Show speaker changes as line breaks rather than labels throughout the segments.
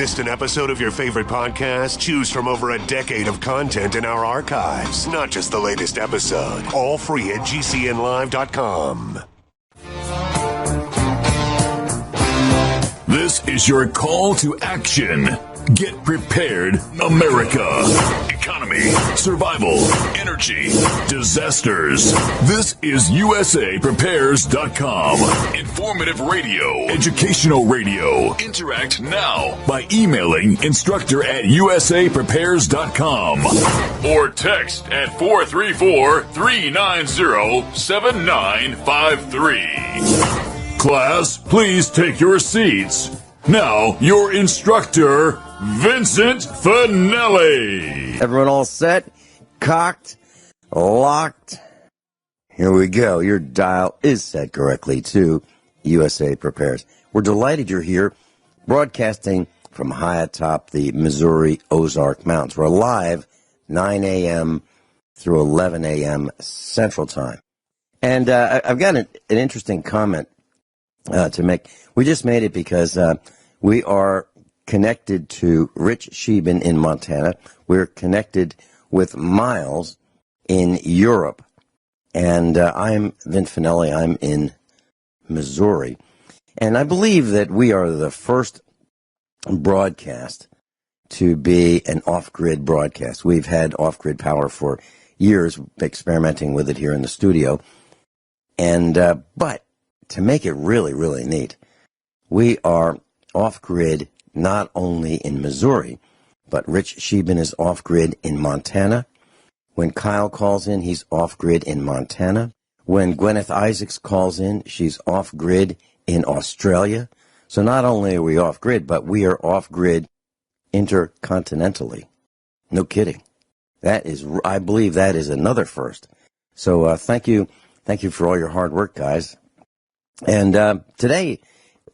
Missed an episode of your favorite podcast? Choose from over a decade of content in our archives, not just the latest episode. All free at GCNlive.com.
This is your call to action. Get prepared, America. Economy, survival, energy, disasters. This is USAPrepares.com. Informative radio, educational radio. Interact now by emailing instructor@USAPrepares.com or text at 434-390-7953. Class, please take your seats. Now, your instructor, Vincent Finelli.
Everyone all set? Cocked? Locked? Here we go. Your dial is set correctly to USA Prepares. We're delighted you're here, broadcasting from high atop the Missouri Ozark Mountains. We're live 9 a.m. through 11 a.m. Central Time. And I've got an interesting comment to make. We just made it because we are connected to Rich Scheben in Montana. We're connected with Miles in Europe. And I'm Vince Finelli. I'm in Missouri. And I believe that we are the first broadcast to be an off-grid broadcast. We've had off-grid power for years, experimenting with it here in the studio. And but to make it really, really neat, we are off-grid not only in Missouri, but Rich Scheben is off-grid in Montana. When Kyle calls in, he's off-grid in Montana. When Gwyneth Isaacs calls in, she's off-grid in Australia. So not only are we off-grid, but we are off-grid intercontinentally. No kidding. That is, I believe that is another first. So thank you for all your hard work, guys. And today,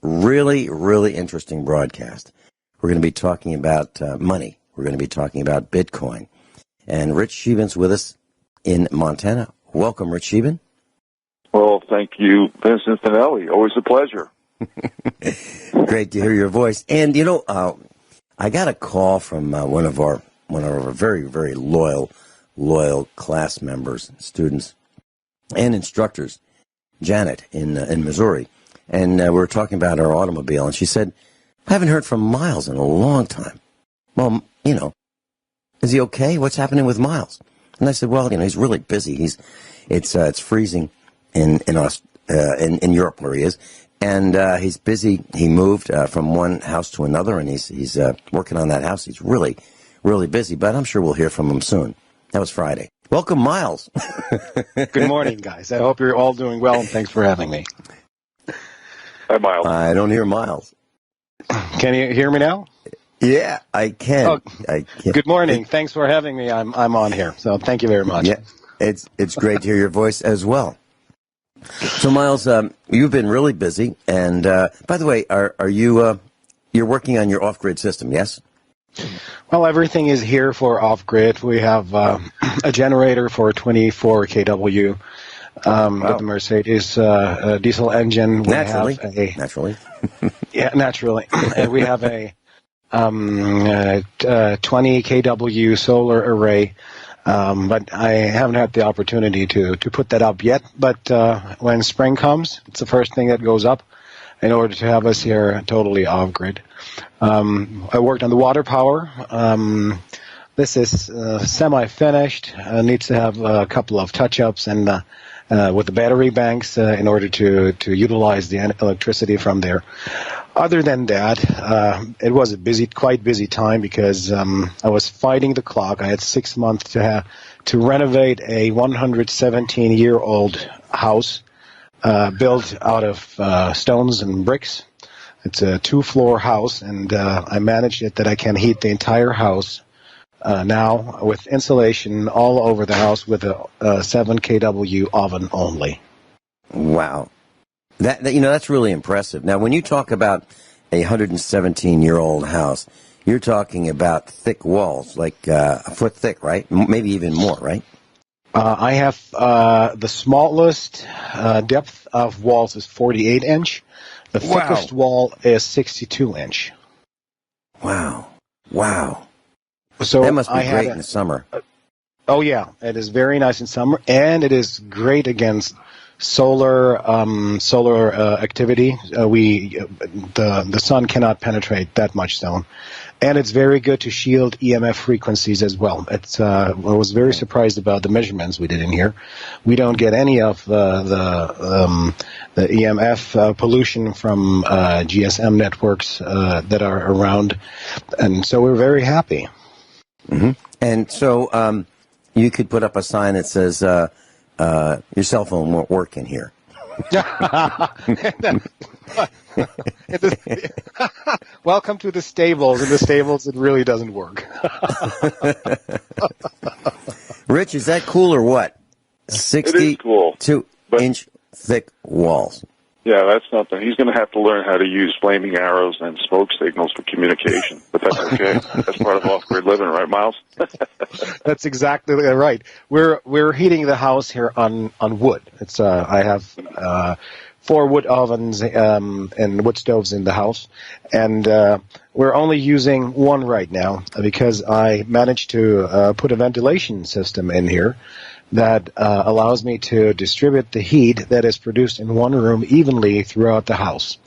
really, really interesting broadcast. We're going to be talking about money. We're going to be talking about Bitcoin. And Rich Scheben's with us in Montana. Welcome, Rich Scheben.
Well, thank you, Vincent Finelli. Always a pleasure.
Great to hear your voice. And, you know, I got a call from one of our very, very loyal class members, students, and instructors, Janet in Missouri. And we were talking about our automobile, and she said, I haven't heard from Miles in a long time. Well, you know, is he okay? What's happening with Miles? And I said, well, you know, he's really busy. It's freezing in Europe where he is, and he's busy. He moved from one house to another, and he's working on that house. He's really, really busy, but I'm sure we'll hear from him soon. That was Friday. Welcome, Miles.
Good morning, guys. I hope you're all doing well, and thanks for having me.
Hi, Miles.
I don't hear Miles.
Can you hear me now?
Yeah, I can.
Oh, good morning. Thanks for having me. I'm on here, so thank you very much.
Yeah, it's great to hear your voice as well. So, Miles, you've been really busy, and by the way, are you you're working on your off-grid system? Yes.
Well, everything is here for off-grid. We have a generator for 24 kW. With the Mercedes diesel engine.
Naturally.
Yeah, naturally. And we have a 20 kW solar array, but I haven't had the opportunity to put that up yet. But when spring comes, it's the first thing that goes up in order to have us here totally off-grid. I worked on the water power. This is semi-finished. Needs to have a couple of touch-ups and with the battery banks in order to utilize the electricity from there. Other than that, it was a quite busy time because I was fighting the clock. I had 6 months to renovate a 117-year-old house built out of stones and bricks. It's a 2-floor house, and I managed it that I can heat the entire house now with insulation all over the house with a 7 kW oven only.
Wow. That you know, that's really impressive. Now, when you talk about a 117-year-old house, you're talking about thick walls, like a foot thick, right? Maybe even more, right?
I have the smallest depth of walls is 48 inch. The thickest wall is 62 inch.
Wow. Wow.
So
That must be
I
great in the summer.
Oh yeah, it is very nice in summer, and it is great against solar activity. The sun cannot penetrate that much zone, and it's very good to shield EMF frequencies as well. I was very surprised about the measurements we did in here. We don't get any of the EMF pollution from GSM networks that are around, and so we're very happy.
Mm-hmm. And so you could put up a sign that says your cell phone won't work in here.
Welcome to the stables. In the stables, it really doesn't work.
Rich, is that cool or what? 62-inch thick walls.
Yeah, that's something. He's going to have to learn how to use flaming arrows and smoke signals for communication, but that's okay. That's part of off-grid living, right, Miles?
That's exactly right. We're heating the house here on wood. It's I have 4 wood ovens and wood stoves in the house, and we're only using one right now because I managed to put a ventilation system in here that allows me to distribute the heat that is produced in one room evenly throughout the house.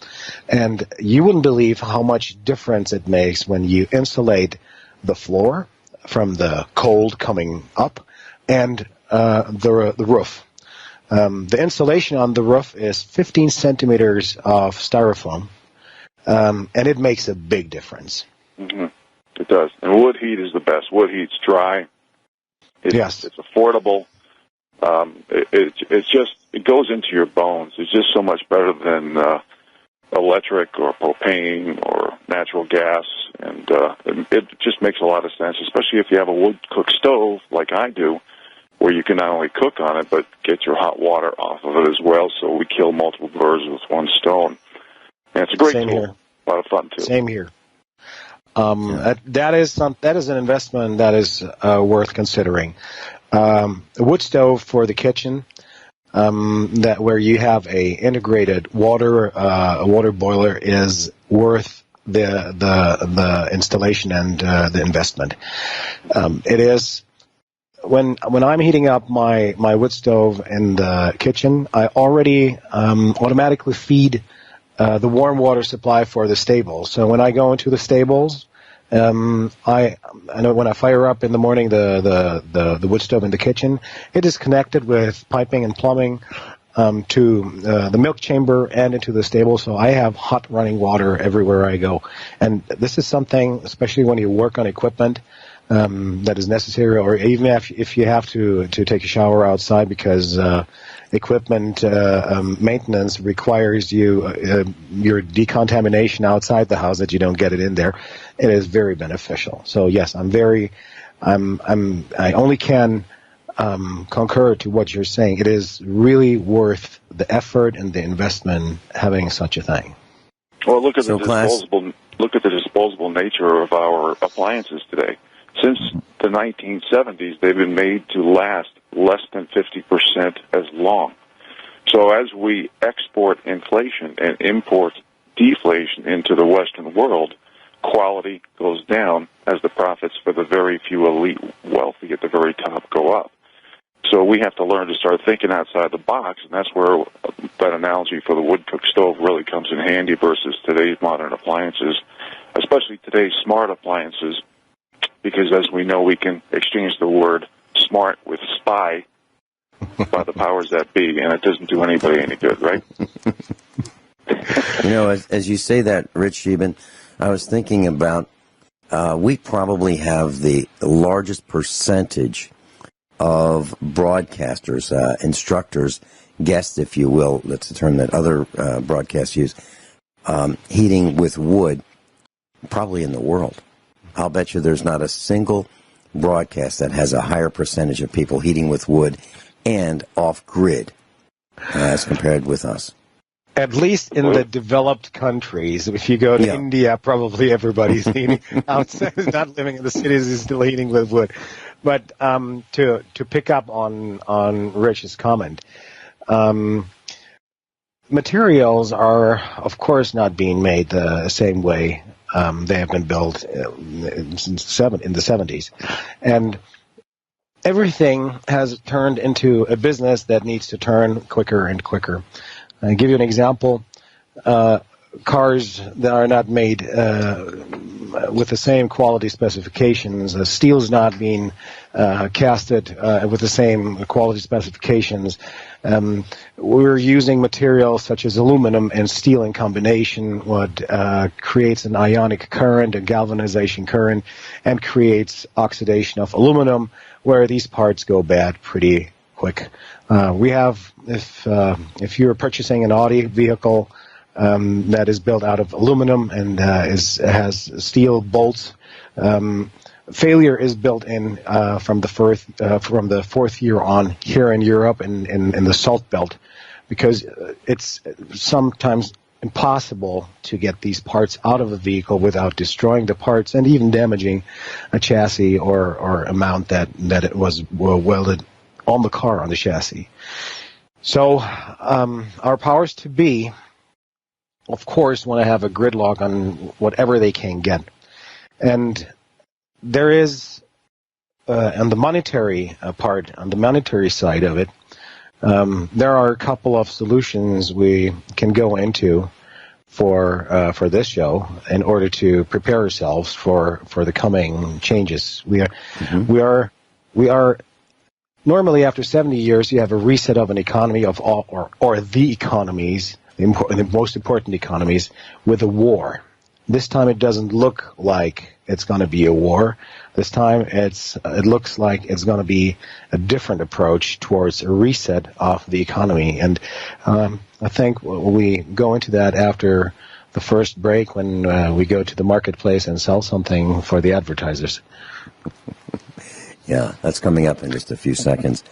And you wouldn't believe how much difference it makes when you insulate the floor from the cold coming up and the roof. The insulation on the roof is 15 centimeters of styrofoam, and it makes a big difference.
Mm-hmm. It does. And wood heat is the best. Wood heat's dry. It's affordable. It goes into your bones. It's just so much better than electric or propane or natural gas, and it just makes a lot of sense, especially if you have a wood-cooked stove like I do, where you can not only cook on it, but get your hot water off of it as well, so we kill multiple birds with one stone. And it's a great tool.
Here.
A lot of fun, too.
Same here. That is an investment that is worth considering. A wood stove for the kitchen, where you have a integrated water boiler is worth the installation and the investment. It is when I'm heating up my wood stove in the kitchen, I already automatically feed the warm water supply for the stables. So when I go into the stables, I know when I fire up in the morning the wood stove in the kitchen, it is connected with piping and plumbing to the milk chamber and into the stable, so I have hot running water everywhere I go. And this is something, especially when you work on equipment, that is necessary, or even if you have to take a shower outside because equipment maintenance requires your decontamination outside the house that you don't get it in there. It is very beneficial. So yes, I only can concur to what you're saying. It is really worth the effort and the investment having such a thing.
Well, look at the disposable nature of our appliances today. Since the 1970s, they've been made to last less than 50% as long. So as we export inflation and import deflation into the Western world, quality goes down as the profits for the very few elite wealthy at the very top go up. So we have to learn to start thinking outside the box, and that's where that analogy for the wood-cooked stove really comes in handy versus today's modern appliances, especially today's smart appliances, because as we know, we can exchange the word smart with spy by the powers that be, and it doesn't do anybody any good, right?
As you say that, Rich Scheben, I was thinking about we probably have the largest percentage of broadcasters, instructors, guests, if you will, that's a term that other broadcasts use, heating with wood, probably in the world. I'll bet you there's not a single broadcast that has a higher percentage of people heating with wood and off-grid as compared with us.
At least in the developed countries. If you go to India, probably everybody's heating outside, not living in the cities, is still heating with wood. But to pick up on Rich's comment, materials are, of course, not being made the same way They have been built in the 70s. And everything has turned into a business that needs to turn quicker and quicker. I'll give you an example. Cars that are not made with the same quality specifications, steel's not being casted with the same quality specifications. We're using materials such as aluminum and steel in combination, what creates an ionic current, a galvanization current, and creates oxidation of aluminum, where these parts go bad pretty quick. We have, if you're purchasing an Audi vehicle that is built out of aluminum and has steel bolts, failure is built in from the fourth year on here in Europe and in the Salt Belt, because it's sometimes impossible to get these parts out of a vehicle without destroying the parts and even damaging a chassis or a mount that it was welded on the car, on the chassis. So our powers to be, of course, want to have a gridlock on whatever they can get. And there is, on the monetary part, on the monetary side of it, there are a couple of solutions we can go into for this show in order to prepare ourselves for the coming changes. We are normally, after 70 years, you have a reset of an economy of all, or the economies, the most important economies, with a war. This time it doesn't look like it's going to be a war. This time it looks like it's going to be a different approach towards a reset of the economy. And I think we go into that after the first break, when we go to the marketplace and sell something for the advertisers.
Yeah, that's coming up in just a few seconds.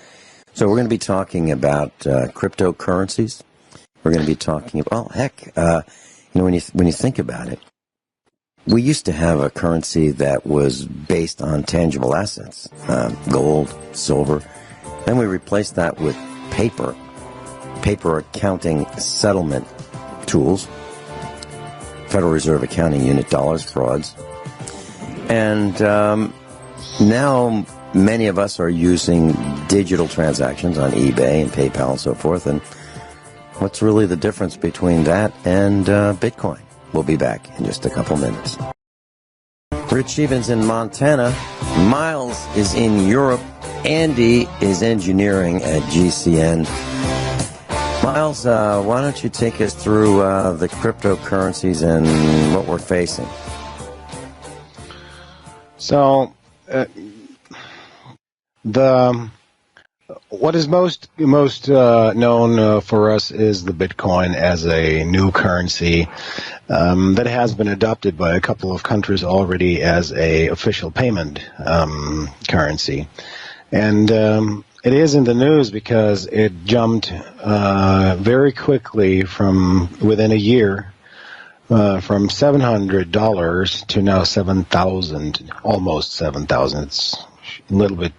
So we're going to be talking about cryptocurrencies. We're going to be talking about, when you think about it, we used to have a currency that was based on tangible assets, gold, silver. Then we replaced that with paper accounting settlement tools, Federal Reserve accounting unit, dollars, frauds. And now many of us are using digital transactions on eBay and PayPal and so forth. And what's really the difference between that and Bitcoin? We'll be back in just a couple minutes. Rich Scheben's in Montana. Miles is in Europe. Andy is engineering at GCN. Miles, why don't you take us through the cryptocurrencies and what we're facing?
So, what is most known for us is the Bitcoin as a new currency that has been adopted by a couple of countries already as a official payment currency, and it is in the news because it jumped very quickly from within a year. From $700 to now $7,000, almost $7,000. It's a little bit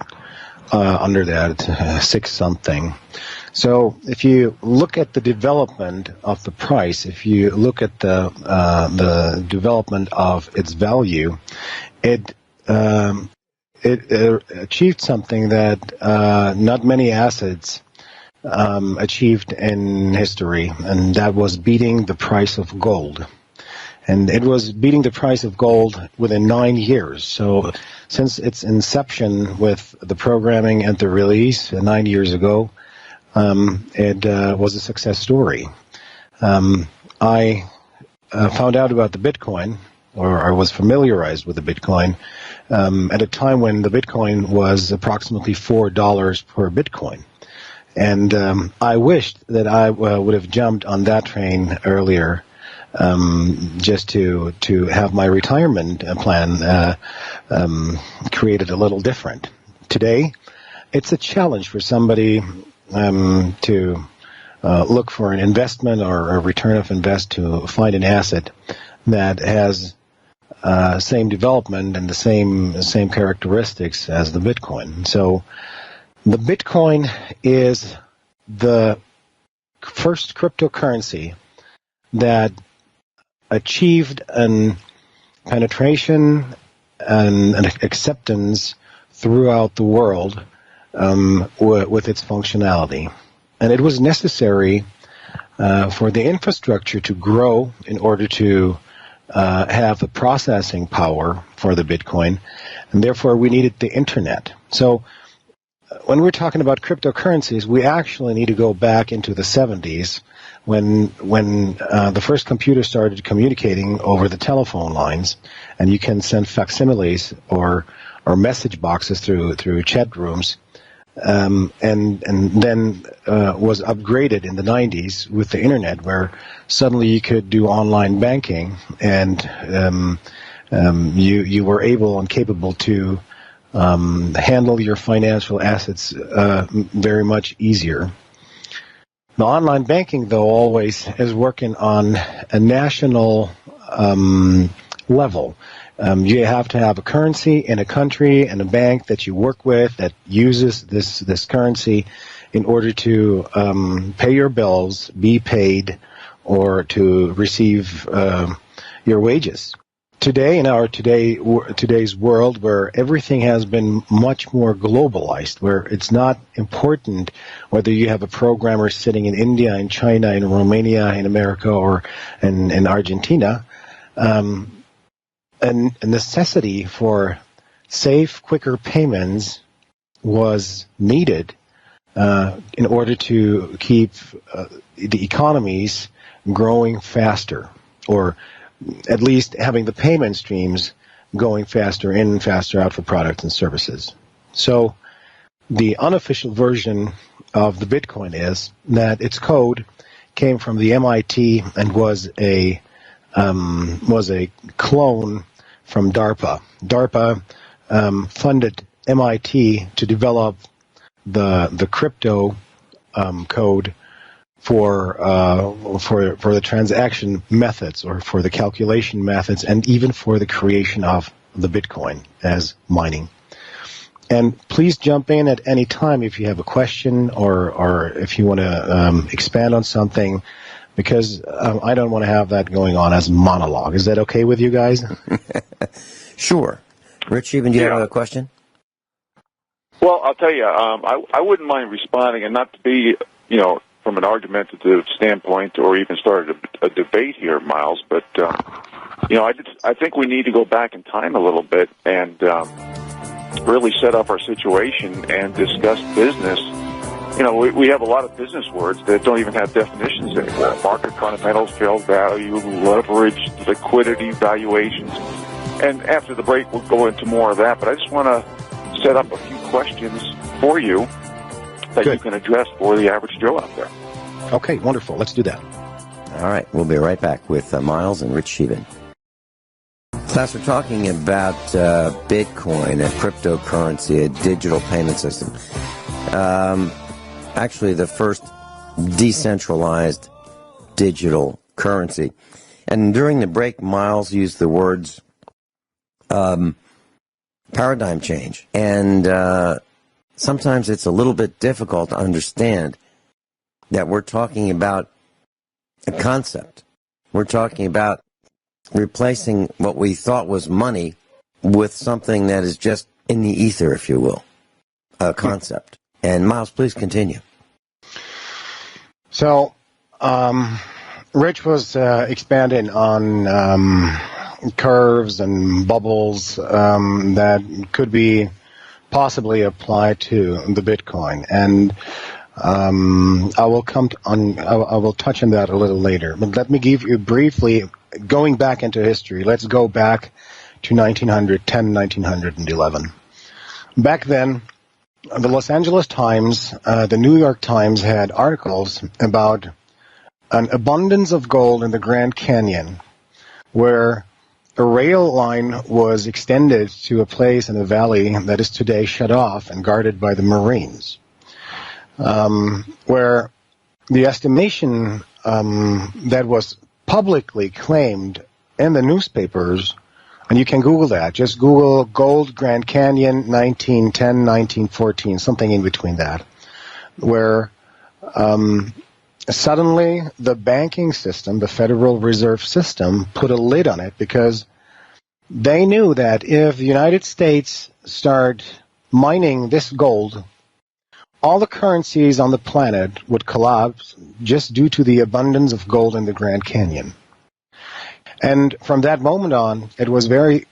under that, 6 something. So if you look at the development of the price, if you look at the development of its value, it achieved something that not many assets achieved in history, and that was beating the price of gold. And it was beating the price of gold within 9 years. So since its inception with the programming and the release 9 years ago, it was a success story. I found out about the Bitcoin, or I was familiarized with the Bitcoin, at a time when the Bitcoin was approximately $4 per Bitcoin. And I wished that I would have jumped on that train earlier, just to have my retirement plan created a little different. Today, it's a challenge for somebody to look for an investment or a return of invest to find an asset that has same development and the same characteristics as the Bitcoin. So the Bitcoin is the first cryptocurrency that achieved an penetration and acceptance throughout the world with its functionality. And it was necessary for the infrastructure to grow in order to have the processing power for the Bitcoin, and therefore we needed the internet. So when we're talking about cryptocurrencies, we actually need to go back into the 70s when the first computer started communicating over the telephone lines, and you can send facsimiles or message boxes through chat rooms. And then was upgraded in the 90s with the internet, where suddenly you could do online banking, and you were able and capable to handle your financial assets very much easier. The online banking, though, always is working on a national level. You have to have a currency in a country and a bank that you work with that uses this currency in order to pay your bills, be paid, or to receive your wages. Today, in our today's world, where everything has been much more globalized, where it's not important whether you have a programmer sitting in India, in China, in Romania, in America, or in Argentina, a necessity for safe, quicker payments was needed in order to keep the economies growing faster, or at least having the payment streams going faster in and faster out for products and services. So the unofficial version of the Bitcoin is that its code came from the MIT and was a clone from DARPA. DARPA funded MIT to develop the crypto code for the transaction methods, or for the calculation methods, and even for the creation of the Bitcoin as mining. And please jump in at any time if you have a question or if you want to expand on something, because I don't want to have that going on as a monologue. Is that okay with you guys?
Sure. Rich Scheben, do you have a question?
Well, I'll tell you, I wouldn't mind responding, and not to be, from an argumentative standpoint or even start a debate here, Miles, but, I think we need to go back in time a little bit and really set up our situation and discuss business. We have a lot of business words that don't even have definitions anymore. Market fundamentals, fair value, leverage, liquidity, valuations. And after the break, we'll go into more of that. But I just want to set up a few questions for you that you can address for the average Joe out there.
Okay, wonderful. Let's do that.
All right, we'll be right back with Miles and Rich Scheben. Class, we're talking about Bitcoin, a cryptocurrency, a digital payment system. Actually, the first decentralized digital currency. And during the break, Miles used the words paradigm change. And sometimes it's a little bit difficult to understand that we're talking about a concept. We're talking about replacing what we thought was money with something that is just in the ether, if you will, a concept. And Miles, please continue.
So, Rich was expanding on curves and bubbles that could be possibly applied to the Bitcoin, and I will touch on that a little later. But let me give you briefly, going back into history. Let's go back to 1911. Back then, the Los Angeles Times, the New York Times had articles about an abundance of gold in the Grand Canyon, where a rail line was extended to a place in a valley that is today shut off and guarded by the Marines, where the estimation that was publicly claimed in the newspapers, and you can Google that. Just Google Gold Grand Canyon 1910, 1914, something in between that, where suddenly the banking system, the Federal Reserve System, put a lid on it because they knew that if the United States start mining this gold, all the currencies on the planet would collapse just due to the abundance of gold in the Grand Canyon. And from that moment on, it was it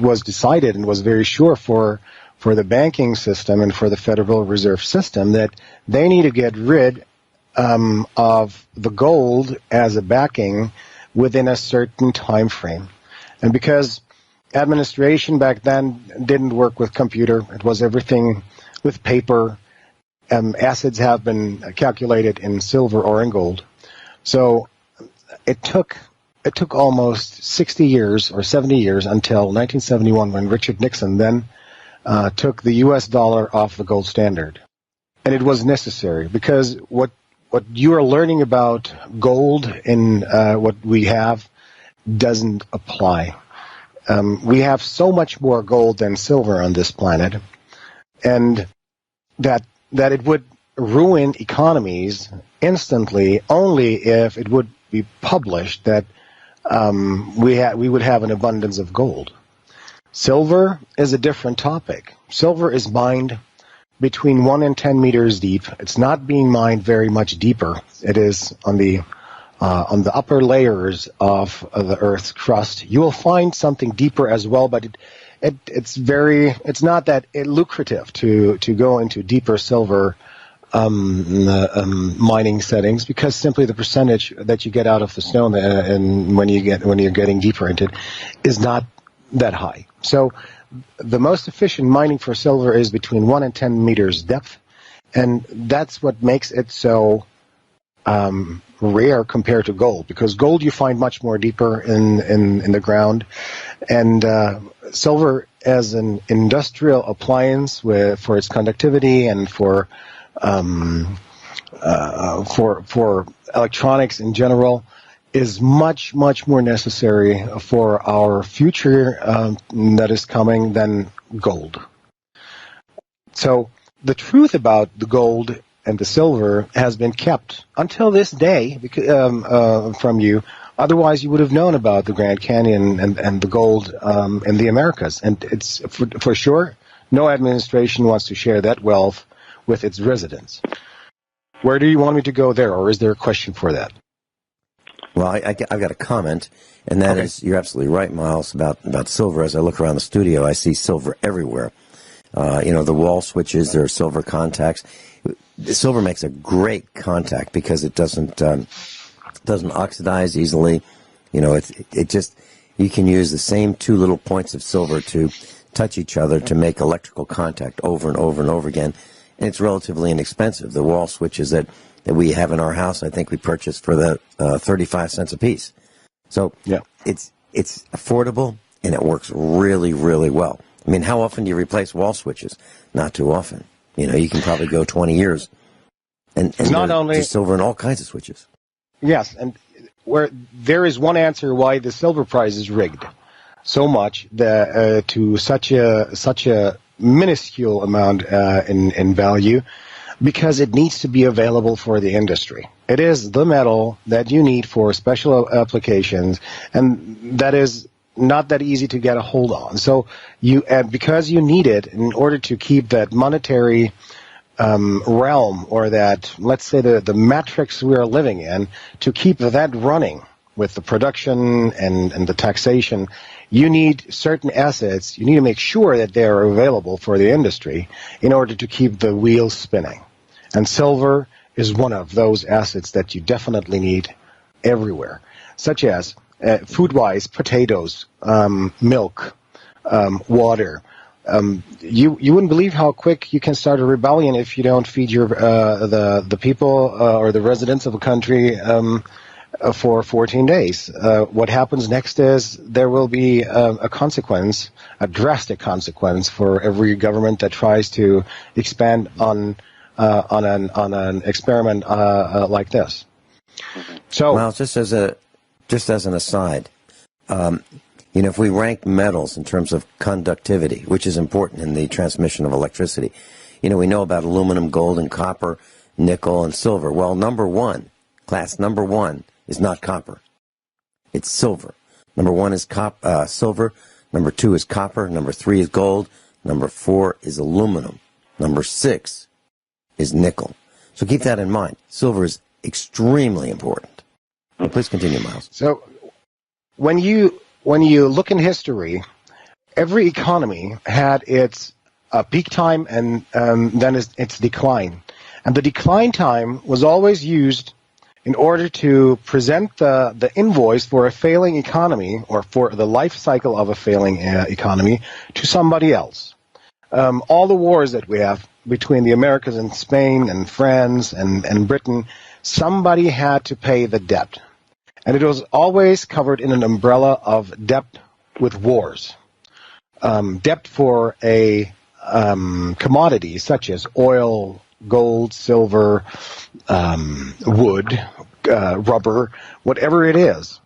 was decided and was very sure for the banking system and for the Federal Reserve System that they need to get rid of the gold as a backing within a certain time frame. And because administration back then didn't work with computer, it was everything with paper. Assets have been calculated in silver or in gold. So it took almost 60 years or 70 years until 1971 when Richard Nixon then took the U.S. dollar off the gold standard. And it was necessary because what you are learning about gold in what we have doesn't apply. We have so much more gold than silver on this planet, and that it would ruin economies instantly only if it would be published that we would have an abundance of gold. Silver is a different topic. Silver is mined between 1 and 10 meters deep. It's not being mined very much deeper. It is on the upper layers of the Earth's crust. You will find something deeper as well, but it's not that lucrative to go into deeper silver mining settings, because simply the percentage that you get out of the stone and when you're getting deeper into it is not that high. So the most efficient mining for silver is between 1 and 10 meters depth, and that's what makes it so rare compared to gold, because gold you find much more deeper in the ground, and silver as an industrial appliance for its conductivity and for electronics in general is much more necessary for our future that is coming than gold. So the truth about the gold and the silver has been kept until this day from you. Otherwise, you would have known about the Grand Canyon and the gold in the Americas. And it's for sure, no administration wants to share that wealth with its residents. Where do you want me to go there, or is there a question for that?
Well, I've got a comment, and that is, you're absolutely right, Miles, about silver. As I look around the studio, I see silver everywhere. The wall switches, there are silver contacts. Silver makes a great contact because it doesn't oxidize easily. It just, you can use the same two little points of silver to touch each other to make electrical contact over and over and over again. And it's relatively inexpensive. The wall switches that we have in our house, I think we purchased for the 35 cents a piece. So yeah, it's affordable and it works really, really well. I mean, how often do you replace wall switches? Not too often. You can probably go 20 years. And not only just silver in all kinds of switches.
Yes, and where there is one answer why the silver price is rigged so much to such a minuscule amount in value, because it needs to be available for the industry. It is the metal that you need for special applications, and that is not that easy to get a hold on. So because you need it in order to keep that monetary realm, or that, let's say, the matrix we are living in, to keep that running with the production and the taxation, you need certain assets. You need to make sure that they are available for the industry in order to keep the wheels spinning. And silver is one of those assets that you definitely need everywhere, such as food-wise, potatoes, milk, water. You wouldn't believe how quick you can start a rebellion if you don't feed your the people or the residents of a country for 14 days. What happens next is there will be a consequence, a drastic consequence, for every government that tries to expand on an experiment like this. So,
well, just as an aside, if we rank metals in terms of conductivity, which is important in the transmission of electricity, we know about aluminum, gold, and copper, nickel, and silver. Well, class number one is not copper. It's silver. Number 1 is silver. Number 2 is copper. Number 3 is gold. Number 4 is aluminum. Number 6 is nickel. So keep that in mind. Silver is extremely important. Well, please continue, Miles.
So when you look in history, every economy had its peak time and then its decline. And the decline time was always used in order to present the invoice for a failing economy or for the life cycle of a failing economy to somebody else. All the wars that we have between the Americas and Spain and France and Britain, somebody had to pay the debt. And it was always covered in an umbrella of debt with wars. Debt for a commodity such as oil, gold, silver, wood, rubber, whatever it is.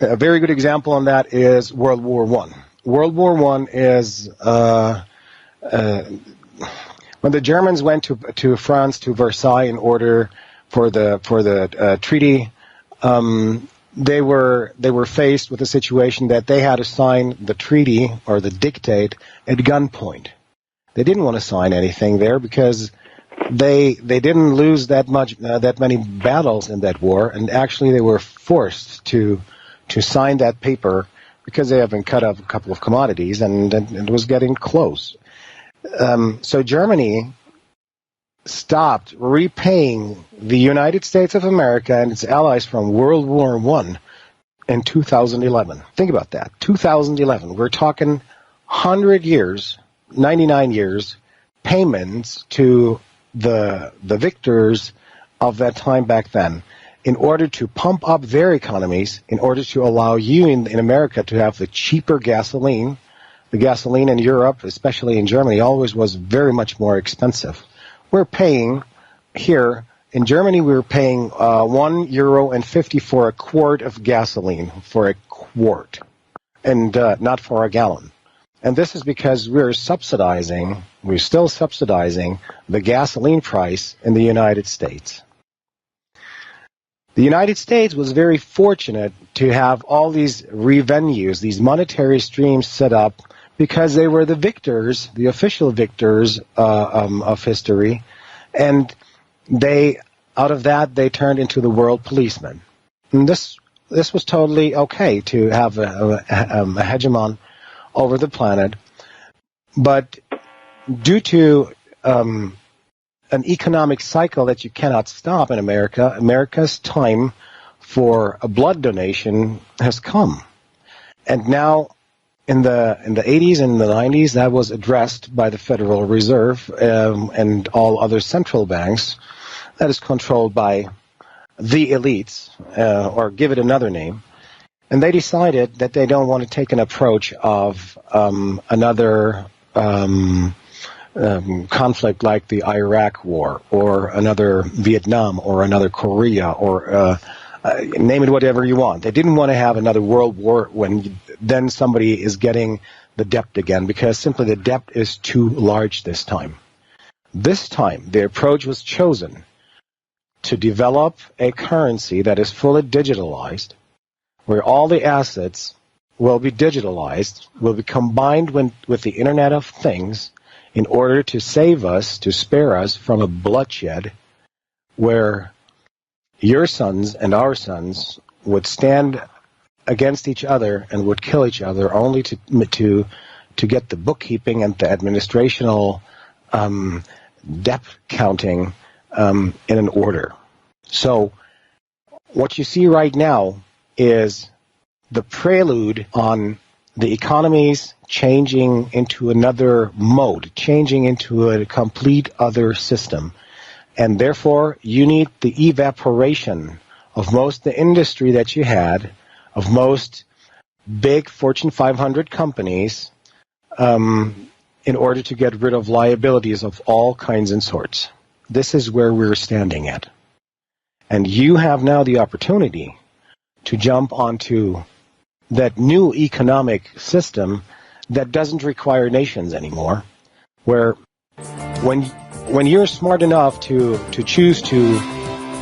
A very good example on that is World War I. World War I is when the Germans went to France, to Versailles, in order for the treaty. They were faced with a situation that they had to sign the treaty or the dictate at gunpoint. They didn't want to sign anything there because they didn't lose that many battles in that war, and actually they were forced to sign that paper because they had been cut off a couple of commodities and it was getting close. So Germany stopped repaying the United States of America and its allies from World War I in 2011. Think about that. 2011. We're talking 100 years, 99 years, payments to the victors of that time back then in order to pump up their economies, in order to allow you in America to have the cheaper gasoline. The gasoline in Europe, especially in Germany, always was very much more expensive. We're paying here in Germany, we're paying €1.50 for a quart of gasoline, for a quart, and not for a gallon. And this is because we're still subsidizing the gasoline price in the United States. The United States was very fortunate to have all these revenues, these monetary streams set up, because they were the victors, the official victors of history, and out of that they turned into the world policemen. And this was totally okay to have a hegemon over the planet, but due to an economic cycle that you cannot stop in America, America's time for a blood donation has come, and now. In the 80s and the 90s, that was addressed by the Federal Reserve and all other central banks. That is controlled by the elites, or give it another name. And they decided that they don't want to take an approach of another conflict like the Iraq War or another Vietnam or another Korea or name it whatever you want. They didn't want to have another world war when then somebody is getting the debt again, because simply the debt is too large this time. This time, the approach was chosen to develop a currency that is fully digitalized, where all the assets will be digitalized, will be combined with the Internet of Things in order to save us, to spare us from a bloodshed where your sons and our sons would stand against each other and would kill each other only to get the bookkeeping and the administrational debt counting in an order. So what you see right now is the prelude on the economies changing into another mode, changing into a complete other system. And therefore, you need the evaporation of most the industry that you had, of most big Fortune 500 companies, in order to get rid of liabilities of all kinds and sorts. This is where we're standing at. And you have now the opportunity to jump onto that new economic system that doesn't require nations anymore, where when you're smart enough to choose to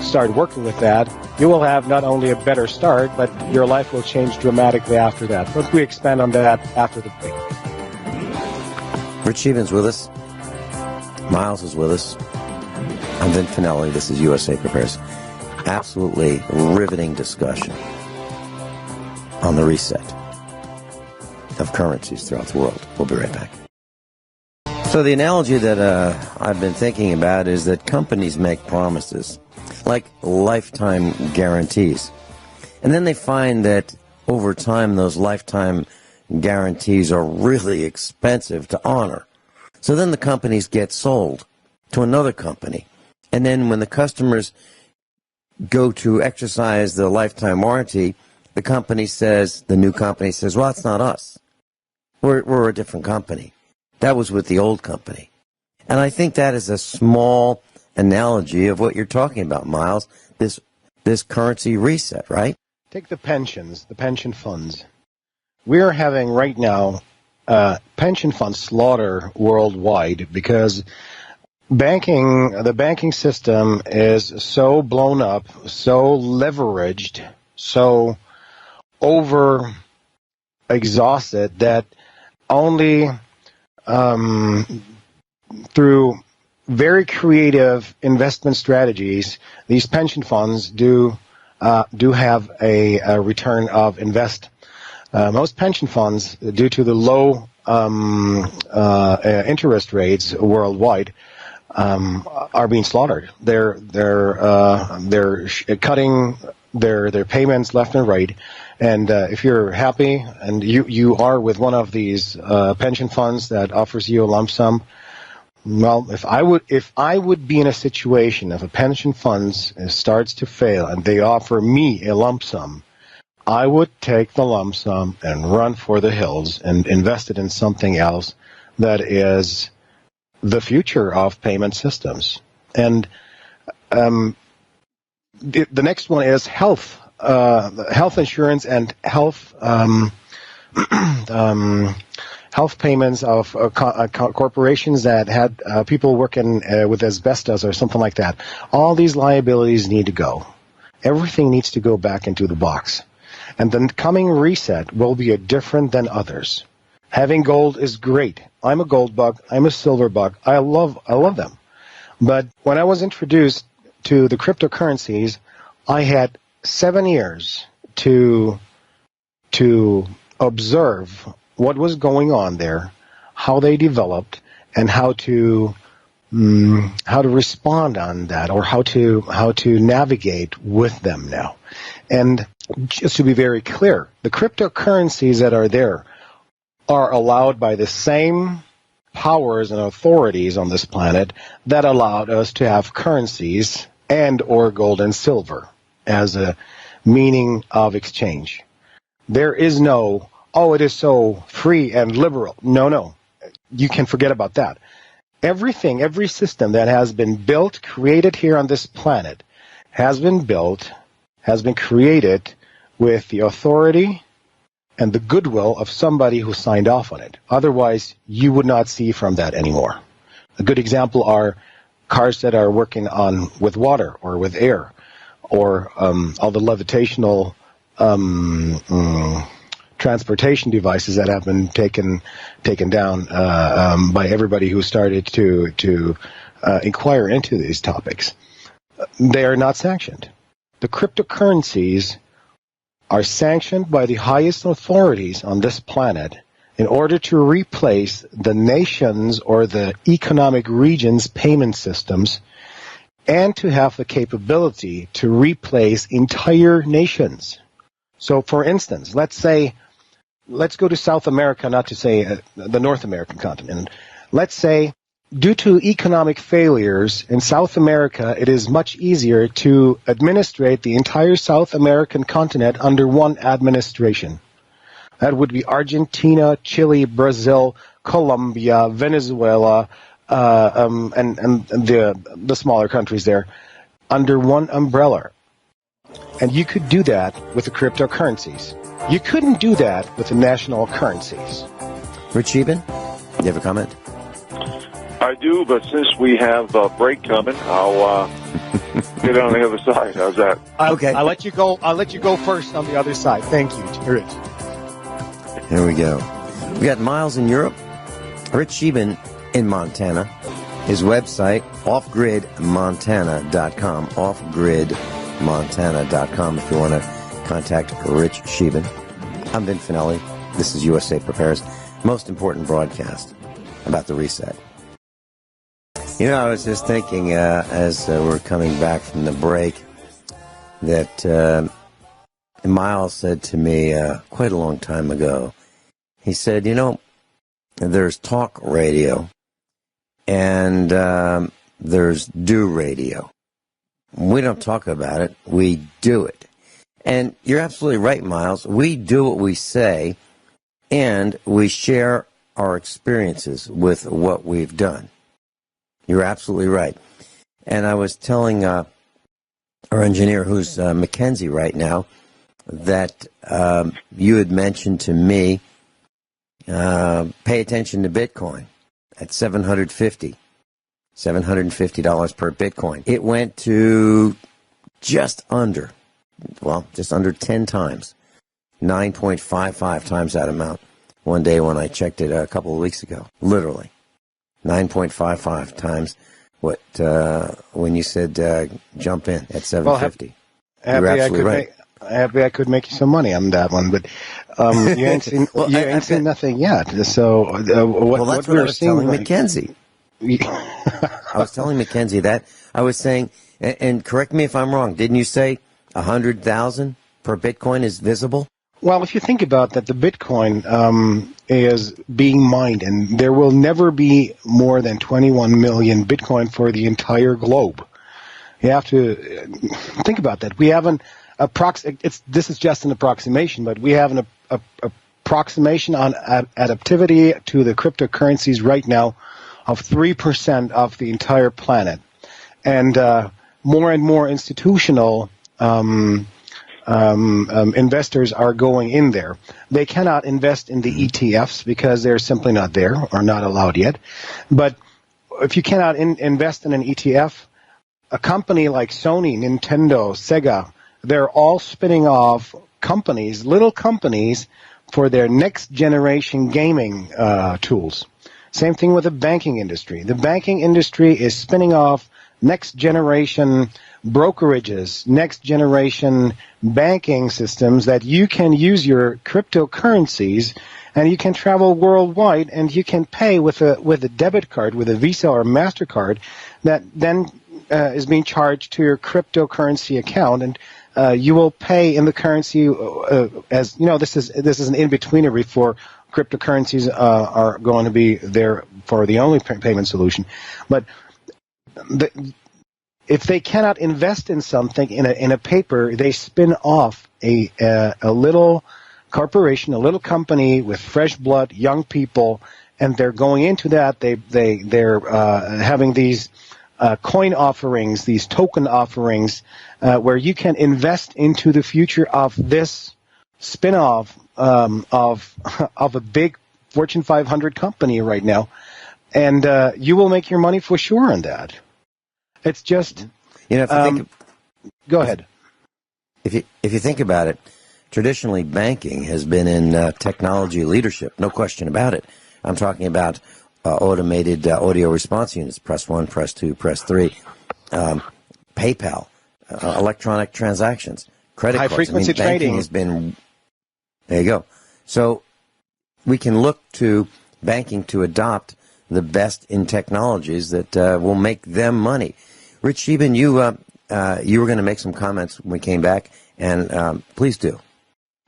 start working with that, you will have not only a better start, but your life will change dramatically after that. But we expand on that after the break.
Rich Scheben's with us. Miles is with us. I'm Vin Finelli. This is USA Prepares. Absolutely riveting discussion on the reset of currencies throughout the world. We'll be right back. So the analogy that I've been thinking about is that companies make promises, like lifetime guarantees. And then they find that over time, those lifetime guarantees are really expensive to honor. So then the companies get sold to another company. And then when the customers go to exercise the lifetime warranty, the new company says, well, it's not us. We're a different company. That was with the old company. And I think that is a small analogy of what you're talking about, Miles, this currency reset, right?
Take the pensions, the pension funds. We're having right now pension fund slaughter worldwide because the banking system is so blown up, so leveraged, so over exhausted that only through very creative investment strategies, these pension funds do have a return of invest. Most pension funds, due to the low interest rates worldwide, are being slaughtered. They're cutting their payments left and right. And if you're happy and you are with one of these pension funds that offers you a lump sum, well, if I would be in a situation if a pension fund starts to fail and they offer me a lump sum, I would take the lump sum and run for the hills and invest it in something else that is the future of payment systems. And the next one is health. Health insurance and health health payments of corporations that had people working with asbestos or something like that. All these liabilities need to go. Everything needs to go back into the box. And the coming reset will be different than others. Having gold is great. I'm a gold bug. I'm a silver bug. I love them. But when I was introduced to the cryptocurrencies, I had 7 years to observe what was going on there, how they developed, and how to respond on that, or how to navigate with them now. And just to be very clear, the cryptocurrencies that are there are allowed by the same powers and authorities on this planet that allowed us to have currencies and or gold and silver as a meaning of exchange. There is no, it is so free and liberal. No. You can forget about that. Everything, every system that has been built, created here on this planet, has been created with the authority and the goodwill of somebody who signed off on it. Otherwise, you would not see from that anymore. A good example are cars that are working with water or with air, or all the levitational transportation devices that have been taken down by everybody who started to inquire into these topics. They are not sanctioned. The cryptocurrencies are sanctioned by the highest authorities on this planet in order to replace the nations or the economic regions' payment systems, and to have the capability to replace entire nations. So, for instance, let's go to South America, not to say the North American continent. Let's say, due to economic failures in South America, it is much easier to administrate the entire South American continent under one administration. That would be Argentina, Chile, Brazil, Colombia, Venezuela, and the smaller countries there, under one umbrella. And you could do that with the cryptocurrencies. You couldn't do that with the national currencies.
Rich Scheben, you have a comment?
I do, but since we have a break coming, I'll get on the other side. How's that?
Okay.
I'll let you go. I'll let you go first on the other side. Thank you, Rich.
Here we go. We got Miles in Europe, Rich Scheben in Montana. His website, offgridmontana.com, offgridmontana.com if you want to contact Rich Scheben. I'm Vin Finelli. This is USA Prepares, most important broadcast about the reset. You know, I was just thinking as we're coming back from the break that Miles said to me quite a long time ago. He said, you know, there's talk radio and there's do radio. We don't talk about it, we do it. And you're absolutely right, Miles. We do what we say, and we share our experiences with what we've done. You're absolutely right. And I was telling our engineer, who's Mackenzie right now, that you had mentioned to me, pay attention to Bitcoin at $750 per Bitcoin. It went to just under 10 times, 9.55 times that amount one day when I checked it a couple of weeks ago. Literally, 9.55 times what when you said jump in at 750. You're absolutely right.
Happy I could make you some money on that one, but you ain't seen, seen nothing yet. So
what I was telling Mackenzie. I was telling Mackenzie that. I was saying, and correct me if I'm wrong, didn't you say 100,000 per Bitcoin is visible?
Well, if you think about that, the Bitcoin is being mined, and there will never be more than 21 million Bitcoin for the entire globe. You have to think about that. We have this is just an approximation, but we have an approximation on adaptivity to the cryptocurrencies right now of 3% of the entire planet. And more and more institutional investors are going in there. They cannot invest in the ETFs because they're simply not there or not allowed yet. But if you cannot invest in an ETF, a company like Sony, Nintendo, Sega, they're all spinning off companies, little companies, for their next generation gaming tools. Same thing with the banking industry. The banking industry is spinning off next generation brokerages, next generation banking systems that you can use your cryptocurrencies, and you can travel worldwide, and you can pay with a debit card, with a Visa or MasterCard, that then is being charged to your cryptocurrency account, and you will pay in the currency as you know. This is an in-betweener before cryptocurrencies are going to be there for the only payment solution, but if they cannot invest in something in a paper, they spin off a little corporation, a little company with fresh blood, young people, and they're going into that. They're having these coin offerings, these token offerings, where you can invest into the future of this spin-off of a big Fortune 500 company right now, and you will make your money for sure on that. It's just, go ahead.
If you think about it, traditionally banking has been in technology leadership, no question about it. I'm talking about automated audio response units, press 1, press 2, press 3, PayPal, electronic transactions, credit cards.
High-frequency trading
banking has been, there you go. So we can look to banking to adopt the best in technologies that will make them money. Rich Scheben, you were going to make some comments when we came back, and please do.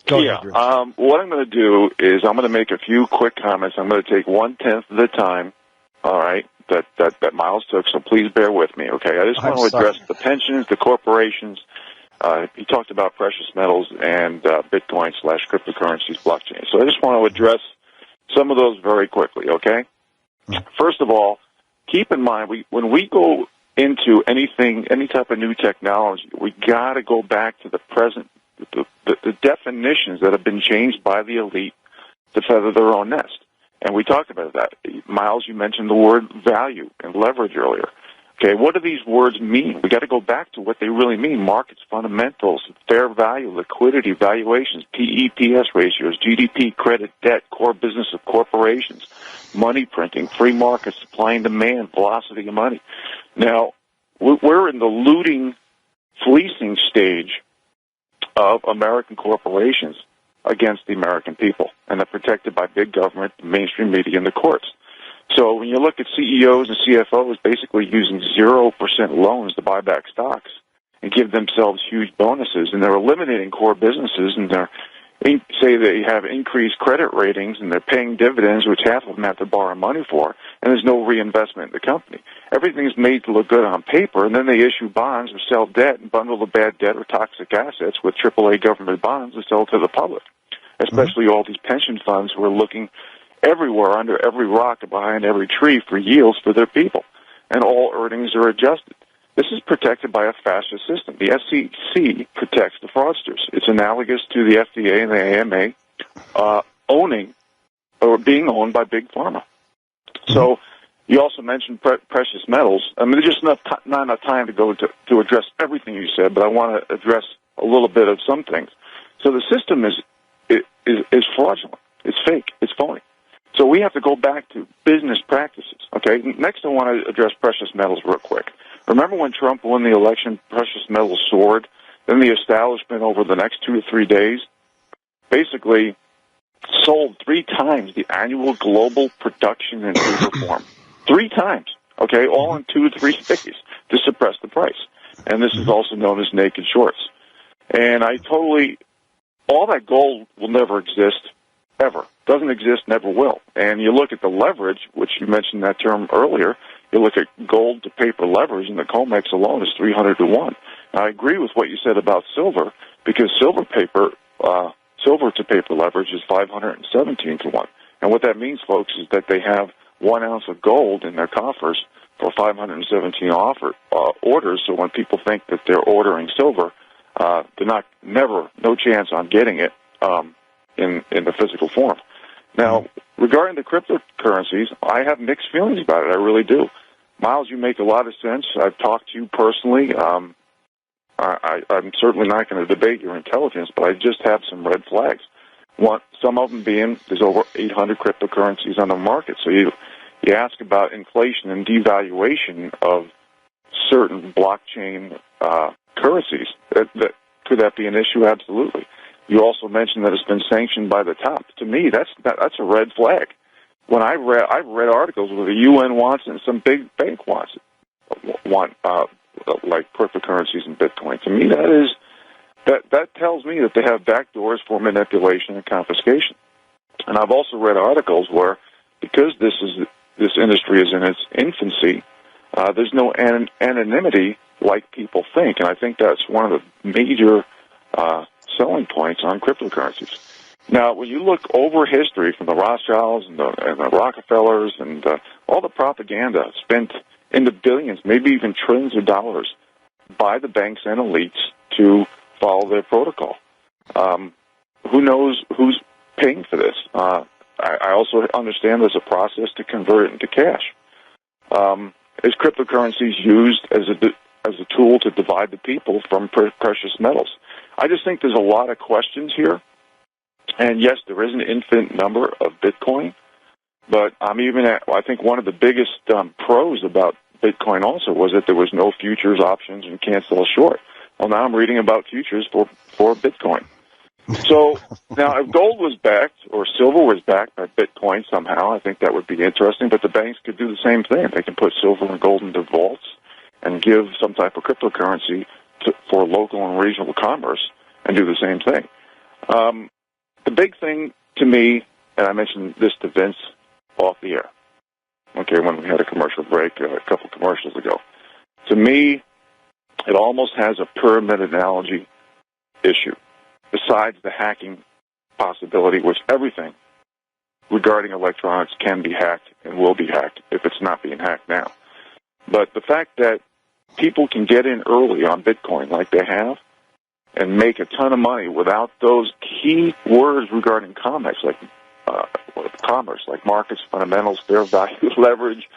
What I'm going to do is I'm going to make a few quick comments. I'm going to take 1/10 of the time, all right, that Miles took, so please bear with me, okay? I just want to address the pensions, the corporations. He talked about precious metals and Bitcoin/cryptocurrencies, blockchain. So I just want to address some of those very quickly, okay? First of all, keep in mind, when we go into any type of new technology, we got to go back to the present, the definitions that have been changed by the elite to feather their own nest. And we talked about that. Miles, you mentioned the word value and leverage earlier. Okay, what do these words mean? We got to go back to what they really mean. Markets, fundamentals, fair value, liquidity, valuations, PE/PS ratios, GDP, credit, debt, core business of corporations, money printing, free markets, supply and demand, velocity of money. Now, we're in the looting, fleecing stage of American corporations against the American people, and they're protected by big government, the mainstream media, and the courts. So when you look at CEOs and CFOs basically using 0% loans to buy back stocks and give themselves huge bonuses, and they're eliminating core businesses, and say they have increased credit ratings, and they're paying dividends, which half of them have to borrow money for, and there's no reinvestment in the company. Everything's made to look good on paper, and then they issue bonds or sell debt and bundle the bad debt or toxic assets with AAA government bonds and sell to the public, especially all these pension funds who are looking everywhere, under every rock and behind every tree for yields for their people, and all earnings are adjusted. This is protected by a fascist system. The SEC protects the fraudsters. It's analogous to the FDA and the AMA owning or being owned by Big Pharma. So you also mentioned precious metals. I mean, there's just not enough time to go to address everything you said, but I want to address a little bit of some things. So the system is fraudulent. It's fake. It's phony. So we have to go back to business practices. Okay. Next, I want to address precious metals real quick. Remember when Trump won the election, precious metals soared? Then the establishment over the next 2 to 3 days basically sold 3 times the annual global production in silver form. 3 times, okay, all in 2 to 3 days to suppress the price. And this is also known as naked shorts. And all that gold will never exist, ever. Doesn't exist, never will. And you look at the leverage, which you mentioned that term earlier, you look at gold to paper leverage, and the COMEX alone is 300 to 1. I agree with what you said about silver, because silver to paper leverage is 517 to 1. And what that means, folks, is that they have 1 ounce of gold in their coffers for 517 orders. So when people think that they're ordering silver, they're no chance on getting it in the physical form. Now, regarding the cryptocurrencies, I have mixed feelings about it. I really do. Miles, you make a lot of sense. I've talked to you personally. I'm certainly not going to debate your intelligence, but I just have some red flags. Some of them being there's over 800 cryptocurrencies on the market. So you ask about inflation and devaluation of certain blockchain currencies. Could that be an issue? Absolutely. You also mentioned that it's been sanctioned by the top. To me, that's a red flag. When I've read articles where the UN wants it and some big bank wants it, like cryptocurrencies and Bitcoin. To me, that tells me that they have backdoors for manipulation and confiscation. And I've also read articles where, because this industry is in its infancy, there's no anonymity like people think, and I think that's one of the major selling points on cryptocurrencies. Now, when you look over history from the Rothschilds and the Rockefellers and all the propaganda spent in the billions, maybe even trillions of dollars by the banks and elites to follow their protocol. Who knows who's paying for this? I also understand there's a process to convert it into cash. Is cryptocurrencies used as a tool to divide the people from precious metals? I just think there's a lot of questions here. And yes, there is an infinite number of Bitcoin, but I think one of the biggest pros about Bitcoin also was that there was no futures options and can't sell short. Well, now I'm reading about futures for Bitcoin. So now if gold was backed or silver was backed by Bitcoin somehow, I think that would be interesting, but the banks could do the same thing. They can put silver and gold into vaults and give some type of cryptocurrency for local and regional commerce and do the same thing. The big thing to me, and I mentioned this to Vince off the air, okay, when we had a commercial break a couple commercials ago. To me, it almost has a pyramid analogy issue, besides the hacking possibility, which everything regarding electronics can be hacked and will be hacked if it's not being hacked now. But the fact that people can get in early on Bitcoin like they have and make a ton of money without those key words regarding commerce, like markets, fundamentals, fair value, leverage,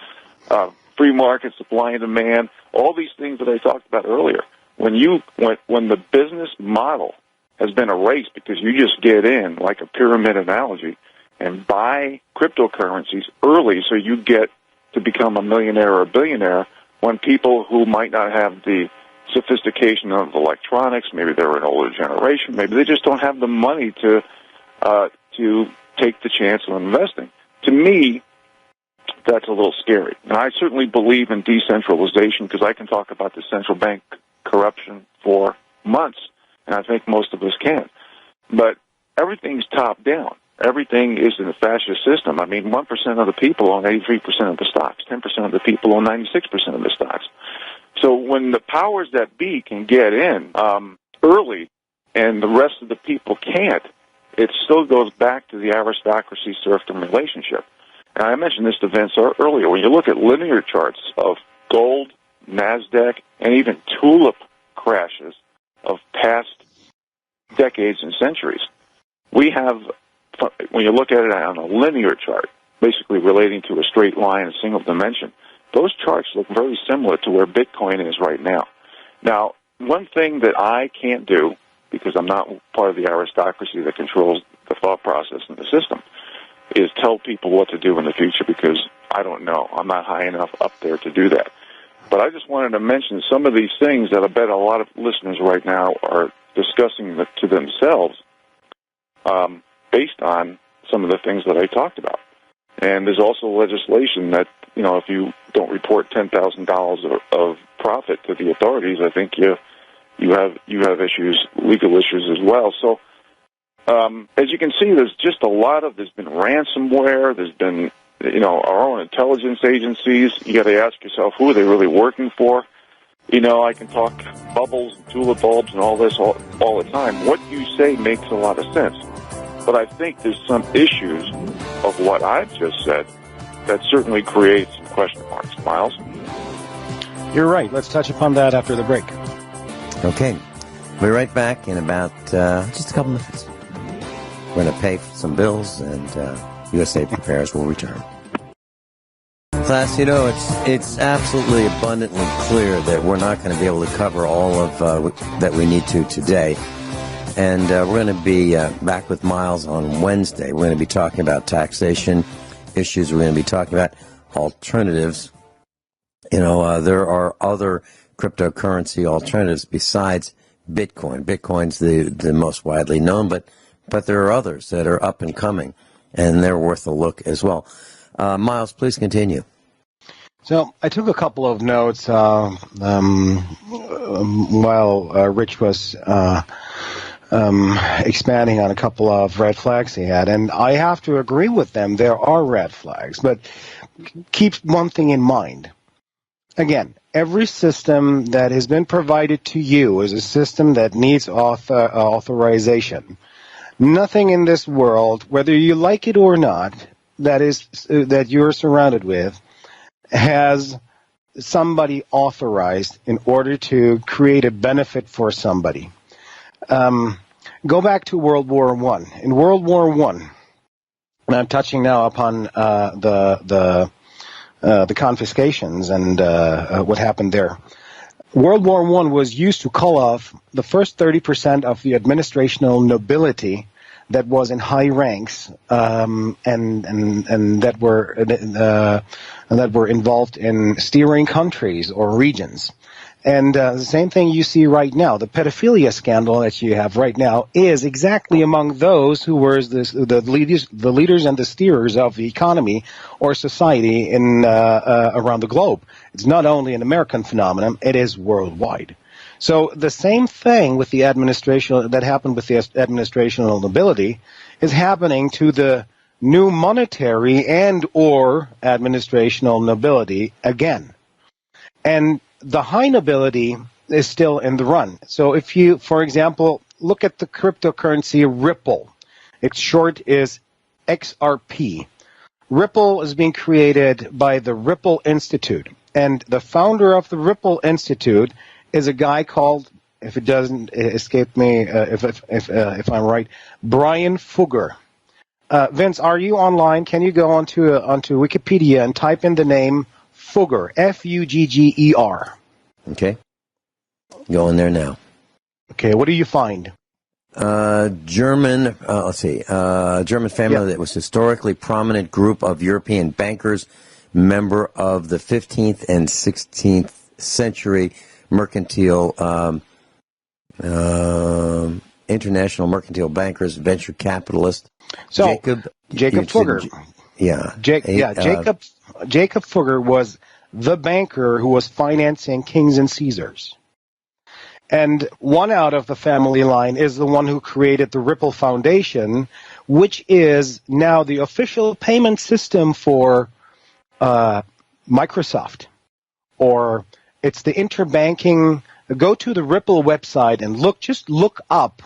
free market, supply and demand, all these things that I talked about earlier. When the business model has been erased because you just get in, like a pyramid analogy, and buy cryptocurrencies early so you get to become a millionaire or a billionaire, when people who might not have the sophistication of electronics, maybe they're an older generation, maybe they just don't have the money to take the chance of investing. To me, that's a little scary. Now, I certainly believe in decentralization because I can talk about the central bank corruption for months, and I think most of us can. But everything's top down. Everything is in a fascist system. I mean, 1% of the people own 83% of the stocks. 10% of the people own 96% of the stocks. So when the powers that be can get in early and the rest of the people can't, it still goes back to the aristocracy-serfdom relationship. And I mentioned this to Vince earlier. When you look at linear charts of gold, NASDAQ, and even tulip crashes of past decades and centuries, we have, when you look at it on a linear chart, basically relating to a straight line, a single dimension, those charts look very similar to where Bitcoin is right now. Now, one thing that I can't do, because I'm not part of the aristocracy that controls the thought process and the system, is tell people what to do in the future, because I don't know. I'm not high enough up there to do that. But I just wanted to mention some of these things that I bet a lot of listeners right now are discussing to themselves based on some of the things that I talked about. And there's also legislation that, you know, if you don't report $10,000 of profit to the authorities, I think you have issues, legal issues as well. So as you can see, there's been ransomware, there's been, you know, our own intelligence agencies. You got to ask yourself, who are they really working for? You know, I can talk bubbles and tulip bulbs and all this all the time. What you say makes a lot of sense. But I think there's some issues of what I've just said that certainly creates some question marks. Miles?
You're right. Let's touch upon that after the break.
Okay. We'll be right back in about just a couple minutes. We're going to pay some bills, and USA Prepares will return. Class, you know, it's absolutely abundantly clear that we're not going to be able to cover all of that we need to today. And we're going to be back with Miles on Wednesday. We're going to be talking about taxation issues. We're going to be talking about alternatives. You know, there are other cryptocurrency alternatives besides Bitcoin. Bitcoin's the most widely known, but there are others that are up and coming, and they're worth a look as well. Miles, please continue.
So I took a couple of notes while Rich was expanding on a couple of red flags he had, and I have to agree with them. There are red flags, but keep one thing in mind. Again, every system that has been provided to you is a system that needs authorization. Nothing in this world, whether you like it or not, that you're surrounded with, has somebody authorized in order to create a benefit for somebody. Go back to World War I. In World War I, and I'm touching now upon the confiscations and what happened there. World War I was used to call off the first 30% of the administrational nobility that was in high ranks and that were involved in steering countries or regions. And the same thing you see right now. The pedophilia scandal that you have right now is exactly among those who were the leaders and the steerers of the economy or society in around the globe. It's not only an American phenomenon; it is worldwide. So the same thing with the administration that happened with the administrational nobility is happening to the new monetary and or administrational nobility again. And the high nobility is still in the run. So if you, for example, look at the cryptocurrency Ripple, its short is XRP. Ripple is being created by the Ripple Institute, and the founder of the Ripple Institute is a guy called, if it doesn't escape me, if I'm right, Brian Fugger. Vince, are you online? Can you go onto Wikipedia and type in the name Fugger, Fugger.
Okay. Go in there now.
Okay, what do you find?
German family that was historically prominent group of European bankers, member of the 15th and 16th century mercantile, international mercantile bankers, venture capitalist.
So, Jacob Fugger. Jacob Fugger was the banker who was financing Kings and Caesars. And one out of the family line is the one who created the Ripple Foundation, which is now the official payment system for Microsoft. Or it's the interbanking. Go to the Ripple website and look up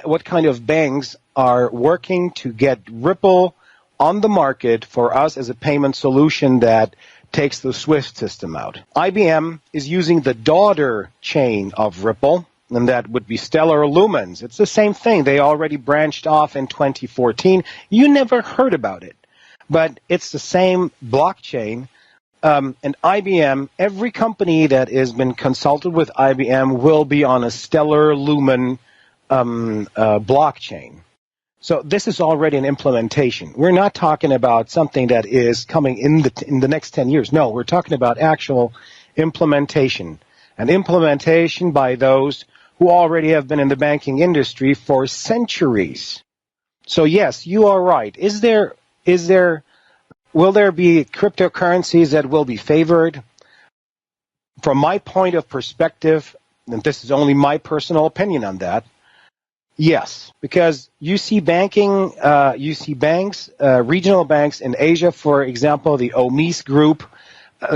what kind of banks are working to get Ripple on the market for us as a payment solution that takes the SWIFT system out. IBM is using the daughter chain of Ripple, and that would be Stellar Lumens. It's the same thing. They already branched off in 2014. You never heard about it, but it's the same blockchain. And IBM, every company that has been consulted with IBM will be on a Stellar Lumen blockchain. So this is already an implementation. We're not talking about something that is coming in the next 10 years. No, we're talking about actual implementation, and implementation by those who already have been in the banking industry for centuries. So yes, you are right. Will there be cryptocurrencies that will be favored? From my point of perspective, and this is only my personal opinion on that, yes, because you see banks, regional banks in Asia, for example, the Omise Group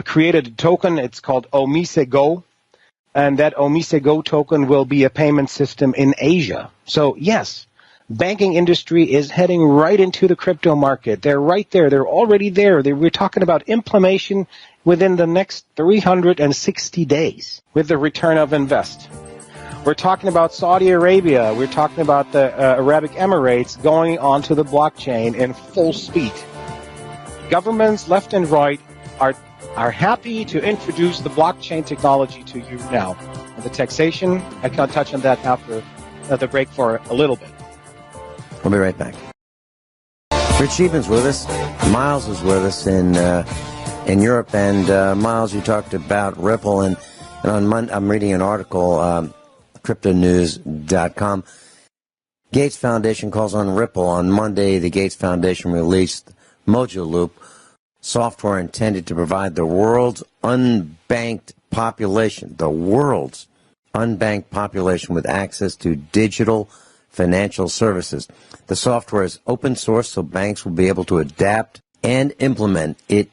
created a token. It's called Omise Go, and that Omise Go token will be a payment system in Asia. So yes, banking industry is heading right into the crypto market. They're right there. They're already there. We're talking about implementation within the next 360 days with the return of invest. We're talking about Saudi Arabia. We're talking about the Arabic Emirates going onto the blockchain in full speed. Governments left and right are happy to introduce the blockchain technology to you now. And the taxation, I can touch on that after the break for a little bit.
We'll be right back. Rich Scheben's with us. Miles is with us in Europe. And Miles, you talked about Ripple, and on Monday, I'm reading an article, cryptonews.com. Gates Foundation calls on Ripple. On Monday, the Gates Foundation released Mojo Loop, software intended to provide the world's unbanked population with access to digital financial services. The software is open source, so banks will be able to adapt and implement it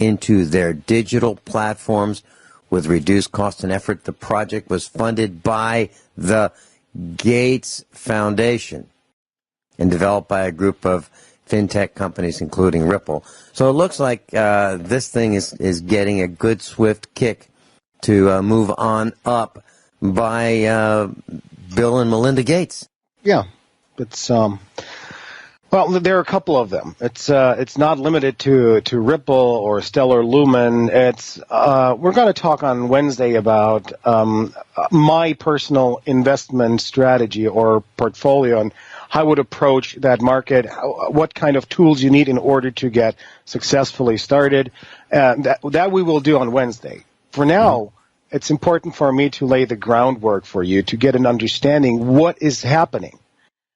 into their digital platforms with reduced cost and effort. The project was funded by the Gates Foundation and developed by a group of fintech companies, including Ripple. So it looks like this thing is getting a good, swift kick to move on up by Bill and Melinda Gates.
Yeah, it's well, there are a couple of them. It's not limited to Ripple or Stellar Lumen. We're going to talk on Wednesday about my personal investment strategy or portfolio and how I would approach that market, what kind of tools you need in order to get successfully started. That we will do on Wednesday. For now, it's important for me to lay the groundwork for you to get an understanding what is happening.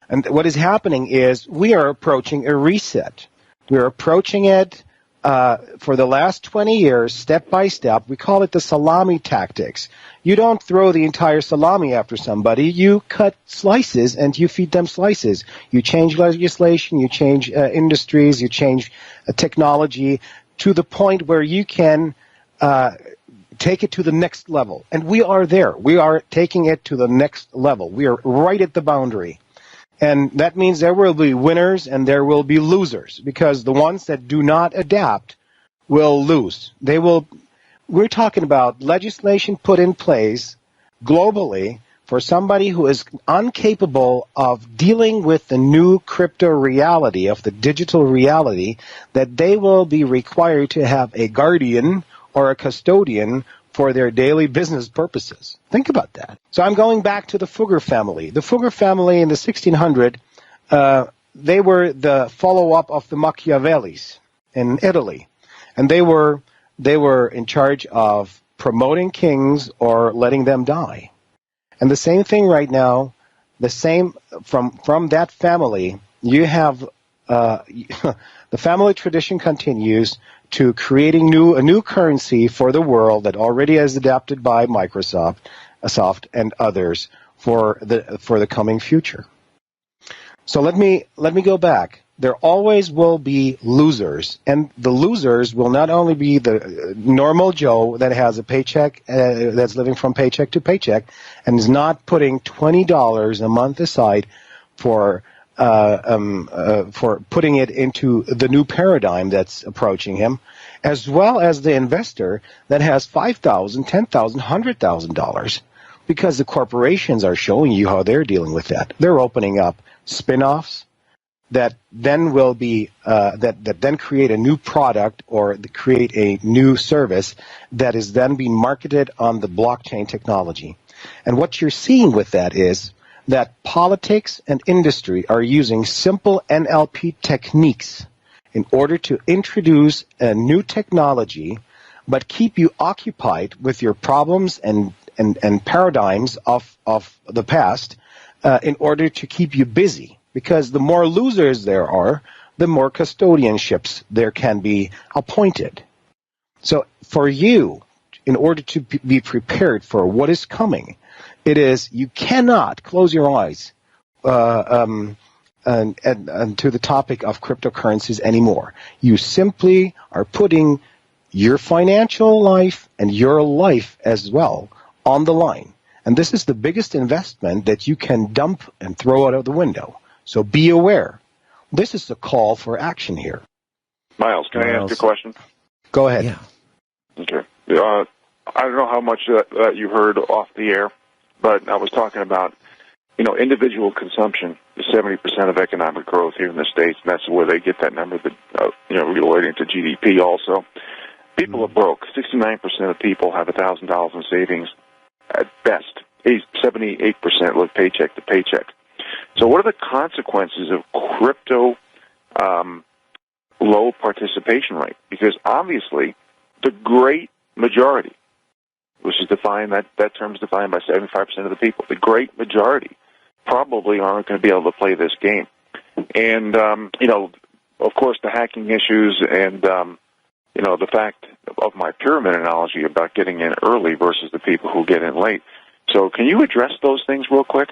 And what is happening is we are approaching a reset. We're approaching it for the last 20 years, step by step. We call it the salami tactics. You don't throw the entire salami after somebody. You cut slices and you feed them slices. You change legislation, you change industries, you change technology to the point where you can take it to the next level. And we are there. We are taking it to the next level. We are right at the boundary. And that means there will be winners and there will be losers, because the ones that do not adapt will lose. We're talking about legislation put in place globally for somebody who is incapable of dealing with the new crypto reality, of the digital reality, that they will be required to have a guardian or a custodian for their daily business purposes. Think about that. So I'm going back to the Fugger family. The Fugger family in the 1600s, they were the follow-up of the Machiavellis in Italy. And they were in charge of promoting kings or letting them die. And the same thing right now, the same from that family, you have the family tradition continues to creating a new currency for the world that already is adapted by Microsoft and others for the coming future. So let me go back. There always will be losers, and the losers will not only be the normal Joe that has a paycheck, that's living from paycheck to paycheck, and is not putting $20 a month aside for putting it into the new paradigm that's approaching him, as well as the investor that has $5,000, $10,000, $100,000, because the corporations are showing you how they're dealing with that. They're opening up spin-offs that then will be that then create a new product or create a new service that is then being marketed on the blockchain technology. And what you're seeing with that is that politics and industry are using simple NLP techniques in order to introduce a new technology, but keep you occupied with your problems and paradigms of the past in order to keep you busy. Because the more losers there are, the more custodianships there can be appointed. So for you, in order to be prepared for what is coming, it is you cannot close your eyes and to the topic of cryptocurrencies anymore. You simply are putting your financial life and your life as well on the line. And this is the biggest investment that you can dump and throw out of the window. So be aware. This is the call for action here.
Miles, can I ask you a question?
Go ahead.
Yeah.
Okay. I don't know how much that you heard off the air, but I was talking about, individual consumption is 70% of economic growth here in the States, and that's where they get that number that, relating to GDP also. People are broke. 69% of people have $1,000 in savings at best. 78% live paycheck to paycheck. So what are the consequences of crypto low participation rate? Because obviously the great majority, which is defined, that term is defined by 75% of the people, the great majority probably aren't going to be able to play this game. And, of course, the hacking issues and, the fact of my pyramid analogy about getting in early versus the people who get in late. So can you address those things real quick?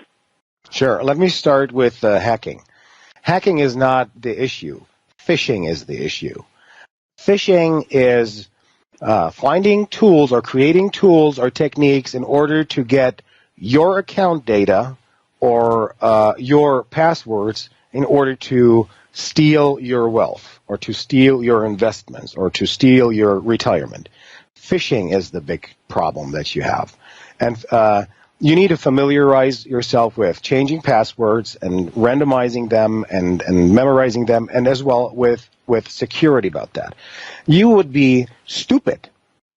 Sure. Let me start with hacking. Hacking is not the issue. Phishing is the issue. Phishing is finding tools or creating tools or techniques in order to get your account data or your passwords in order to steal your wealth or to steal your investments or to steal your retirement. Phishing is the big problem that you have. And you need to familiarize yourself with changing passwords and randomizing them and memorizing them, and as well with security about that. You would be stupid,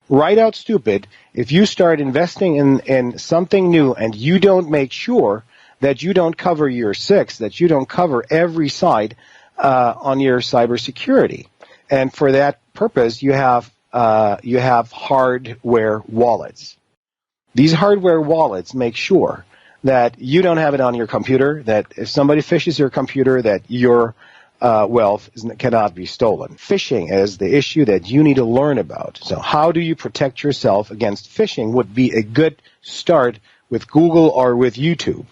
right out stupid, if you start investing in something new and you don't make sure that you don't cover your six, that you don't cover every side on your cybersecurity. And for that purpose, you have hardware wallets. These hardware wallets make sure that you don't have it on your computer, that if somebody phishes your computer, that your wealth cannot be stolen. Phishing is the issue that you need to learn about. So how do you protect yourself against phishing would be a good start with Google or with YouTube.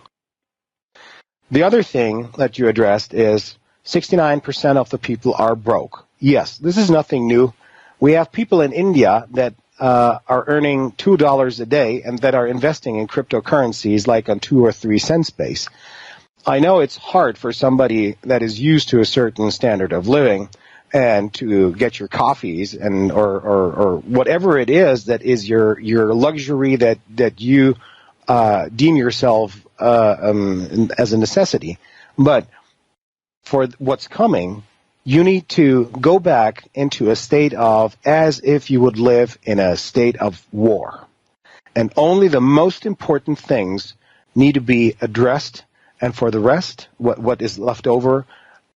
The other thing that you addressed is 69% of the people are broke. Yes, this is nothing new. We have people in India that are earning $2 a day and that are investing in cryptocurrencies like on 2 or 3 cents base. I know it's hard for somebody that is used to a certain standard of living and to get your coffees and or whatever it is that is your luxury that you deem yourself as a necessity. But for what's coming, you need to go back into a state of as if you would live in a state of war. And only the most important things need to be addressed. And for the rest, what is left over,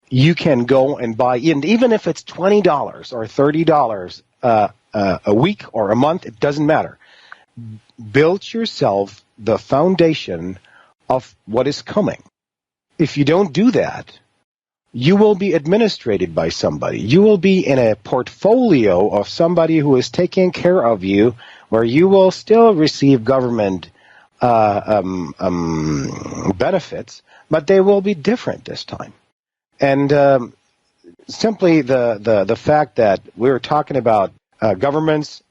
you can go and buy in. Even if it's $20 or $30 a week or a month, it doesn't matter. Build yourself the foundation of what is coming. If you don't do that, you will be administrated by somebody. You will be in a portfolio of somebody who is taking care of you, where you will still receive government benefits, but they will be different this time. And simply the fact that we're talking about governments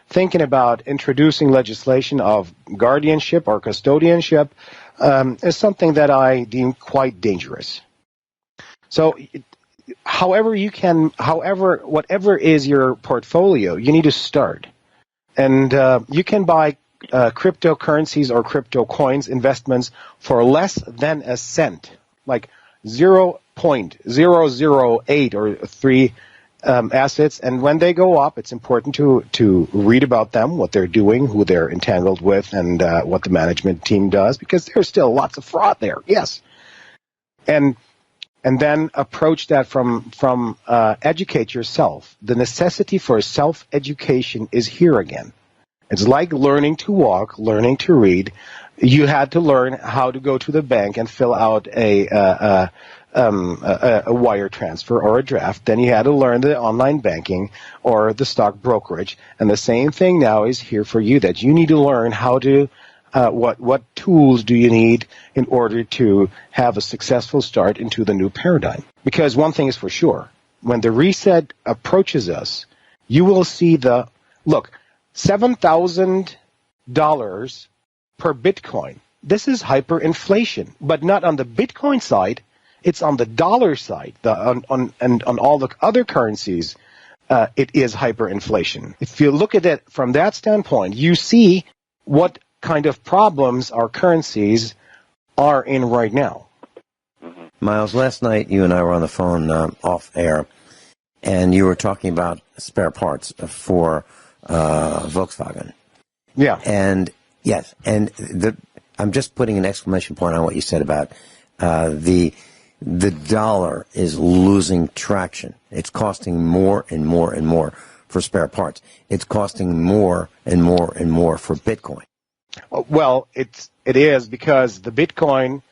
thinking about introducing legislation of guardianship or custodianship is something that I deem quite dangerous. So, whatever is your portfolio, you need to start. And you can buy cryptocurrencies or crypto coins investments for less than a cent, like 0.008 or 3 assets. And when they go up, it's important to read about them, what they're doing, who they're entangled with, and what the management team does, because there's still lots of fraud there. Yes. And then approach that from educate yourself. The necessity for self-education is here again. It's like learning to walk, learning to read. You had to learn how to go to the bank and fill out a wire transfer or a draft. Then you had to learn the online banking or the stock brokerage. And the same thing now is here for you, that you need to learn how to what tools do you need in order to have a successful start into the new paradigm? Because one thing is for sure, when the reset approaches us, you will see $7,000 per Bitcoin. This is hyperinflation, but not on the Bitcoin side. It's on the dollar side. On all the other currencies, it is hyperinflation. If you look at it from that standpoint, you see what kind of problems our currencies are in right now.
Miles, last night you and I were on the phone off air, and you were talking about spare parts for Volkswagen.
Yeah.
And yes, and I'm just putting an exclamation point on what you said about the dollar is losing traction. It's costing more and more and more for spare parts. It's costing more and more and more for Bitcoin.
Well, it is, because the Bitcoin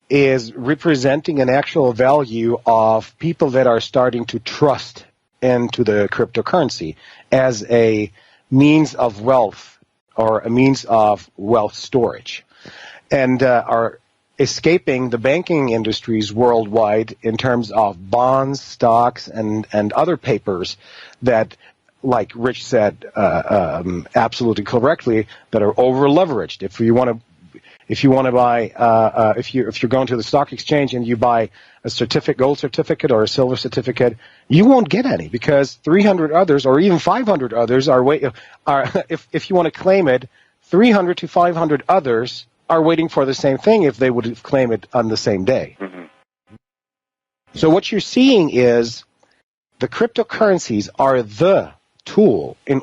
is representing an actual value of people that are starting to trust into the cryptocurrency as a means of wealth or a means of wealth storage, and are escaping the banking industries worldwide in terms of bonds, stocks, and other papers that, like Rich said absolutely correctly, that are over leveraged. If you want to buy, if you're going to the stock exchange and you buy a gold certificate or a silver certificate, you won't get any, because 300 others or even 500 others if you want to claim it, 300 to 500 others are waiting for the same thing if they would claim it on the same day. Mm-hmm. So what you're seeing is the cryptocurrencies are the tool in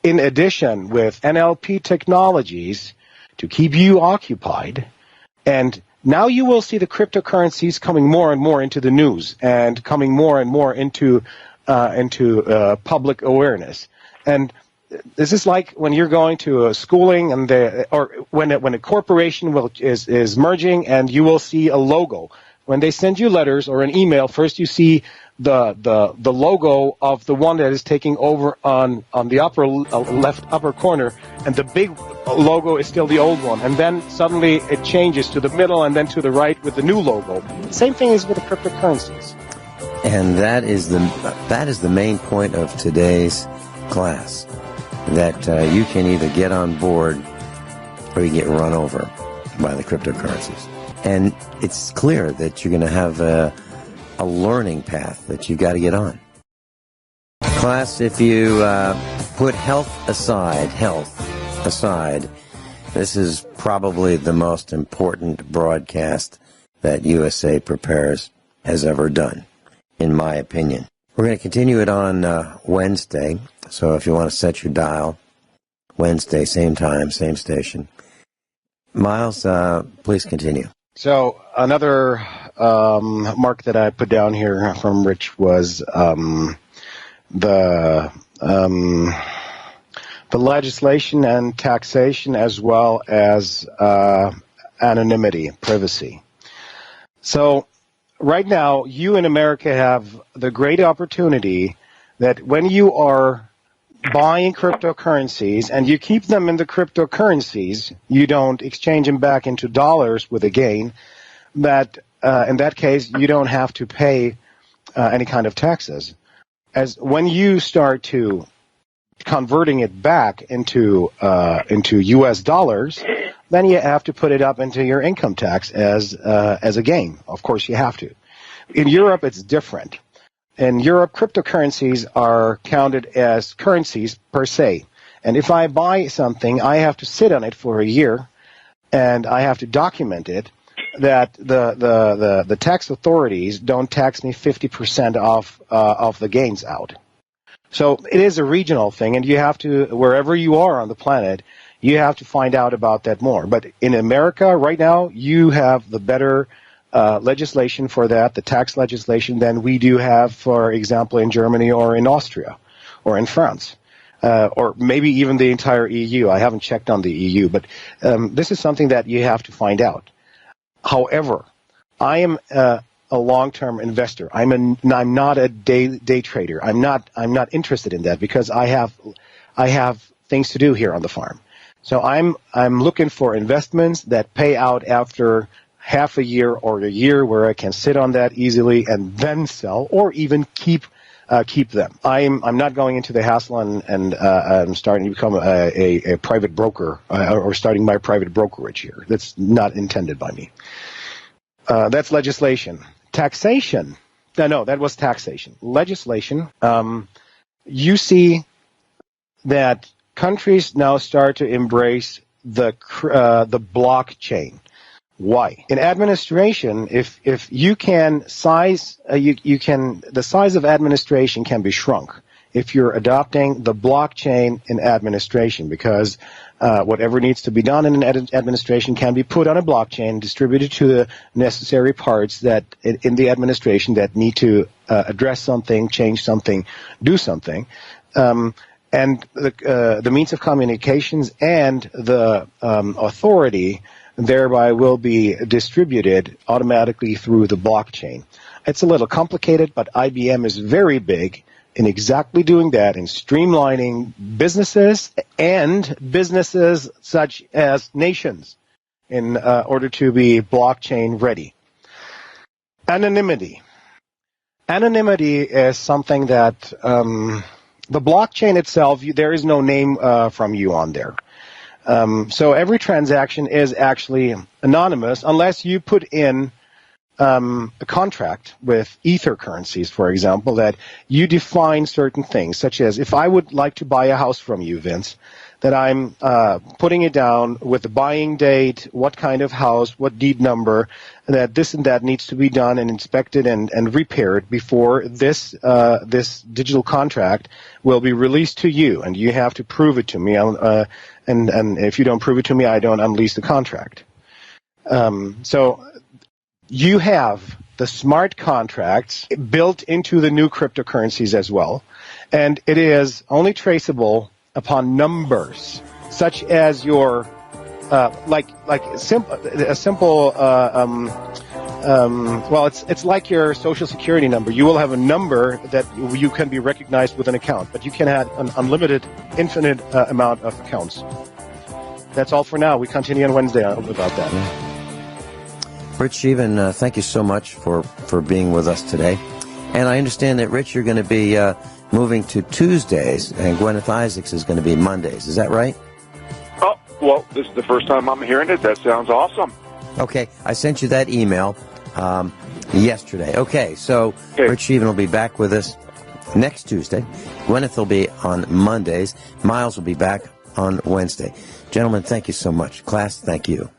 addition with NLP technologies to keep you occupied. And now you will see the cryptocurrencies coming more and more into the news and coming more and more into public awareness. And this is like when you're going to a schooling or when a corporation is merging, and you will see a logo. When they send you letters or an email, first you see the logo of the one that is taking over on the upper left upper corner, and the big logo is still the old one, and then suddenly it changes to the middle and then to the right with the new logo. Same thing is with the cryptocurrencies.
And that is the main point of today's class, that you can either get on board or you get run over by the cryptocurrencies. And it's clear that you're going to have a learning path that you got to get on. Class, if you put health aside, aside, this is probably the most important broadcast that USA Prepares has ever done, in my opinion. We're going to continue it on Wednesday, so if you want to set your dial, Wednesday, same time, same station. Miles, please continue.
So another mark that I put down here from Rich was the legislation and taxation, as well as anonymity, privacy. So right now, you in America have the great opportunity that when you are buying cryptocurrencies and you keep them in the cryptocurrencies, you don't exchange them back into dollars with a gain, that in that case, you don't have to pay any kind of taxes. As when you start to converting it back into U.S. dollars, then you have to put it up into your income tax as a gain. Of course, you have to. In Europe, it's different. In Europe, cryptocurrencies are counted as currencies per se. And if I buy something, I have to sit on it for a year, and I have to document it that the tax authorities don't tax me 50% of the gains out. So it is a regional thing, and you have to, wherever you are on the planet, you have to find out about that more. But in America right now, you have the better legislation for that, the tax legislation, than we do have, for example, in Germany or in Austria or in France, or maybe even the entire EU. I haven't checked on the EU, but this is something that you have to find out. However, I am a long-term investor. I'm not a day trader. I'm not interested in that because I have things to do here on the farm. So I'm looking for investments that pay out after half a year or a year, where I can sit on that easily and then sell, or even keep them. I'm not going into the hassle and I'm starting to become a private broker or starting my private brokerage here. That's not intended by me. That's legislation. Taxation. No, that was taxation. Legislation. You see that countries now start to embrace the blockchain. Why? In administration, if you can the size of administration can be shrunk if you're adopting the blockchain in administration, because whatever needs to be done in an administration can be put on a blockchain, distributed to the necessary parts that in the administration that need to address something, change something, do something. And the means of communications and the authority thereby will be distributed automatically through the blockchain. It's a little complicated, but IBM is very big in exactly doing that, in streamlining businesses and businesses such as nations in order to be blockchain ready. Anonymity. Anonymity is something that the blockchain itself, there is no name from you on there. So every transaction is actually anonymous unless you put in a contract with Ether currencies, for example, that you define certain things, such as if I would like to buy a house from you, Vince, that I'm putting it down with the buying date, what kind of house, what deed number, that this and that needs to be done and inspected and repaired before this digital contract will be released to you, and you have to prove it to me. And if you don't prove it to me, I don't unleash the contract. So you have the smart contracts built into the new cryptocurrencies as well, and it is only traceable upon numbers, such as your it's like your social security number. You will have a number that you can be recognized with an account, but you can have an unlimited, infinite amount of accounts. That's all for now. We continue on Wednesday about that.
Rich Scheben, thank you so much for being with us today. And I understand that, Rich, you're going to be moving to Tuesdays, and Gwyneth Isaacs is going to be Mondays. Is that right?
Oh, well, this is the first time I'm hearing it. That sounds awesome.
Okay, I sent you that email yesterday. Okay, so Rich Scheben will be back with us next Tuesday. Gwyneth will be on Mondays. Miles will be back on Wednesday. Gentlemen, thank you so much. Class, thank you.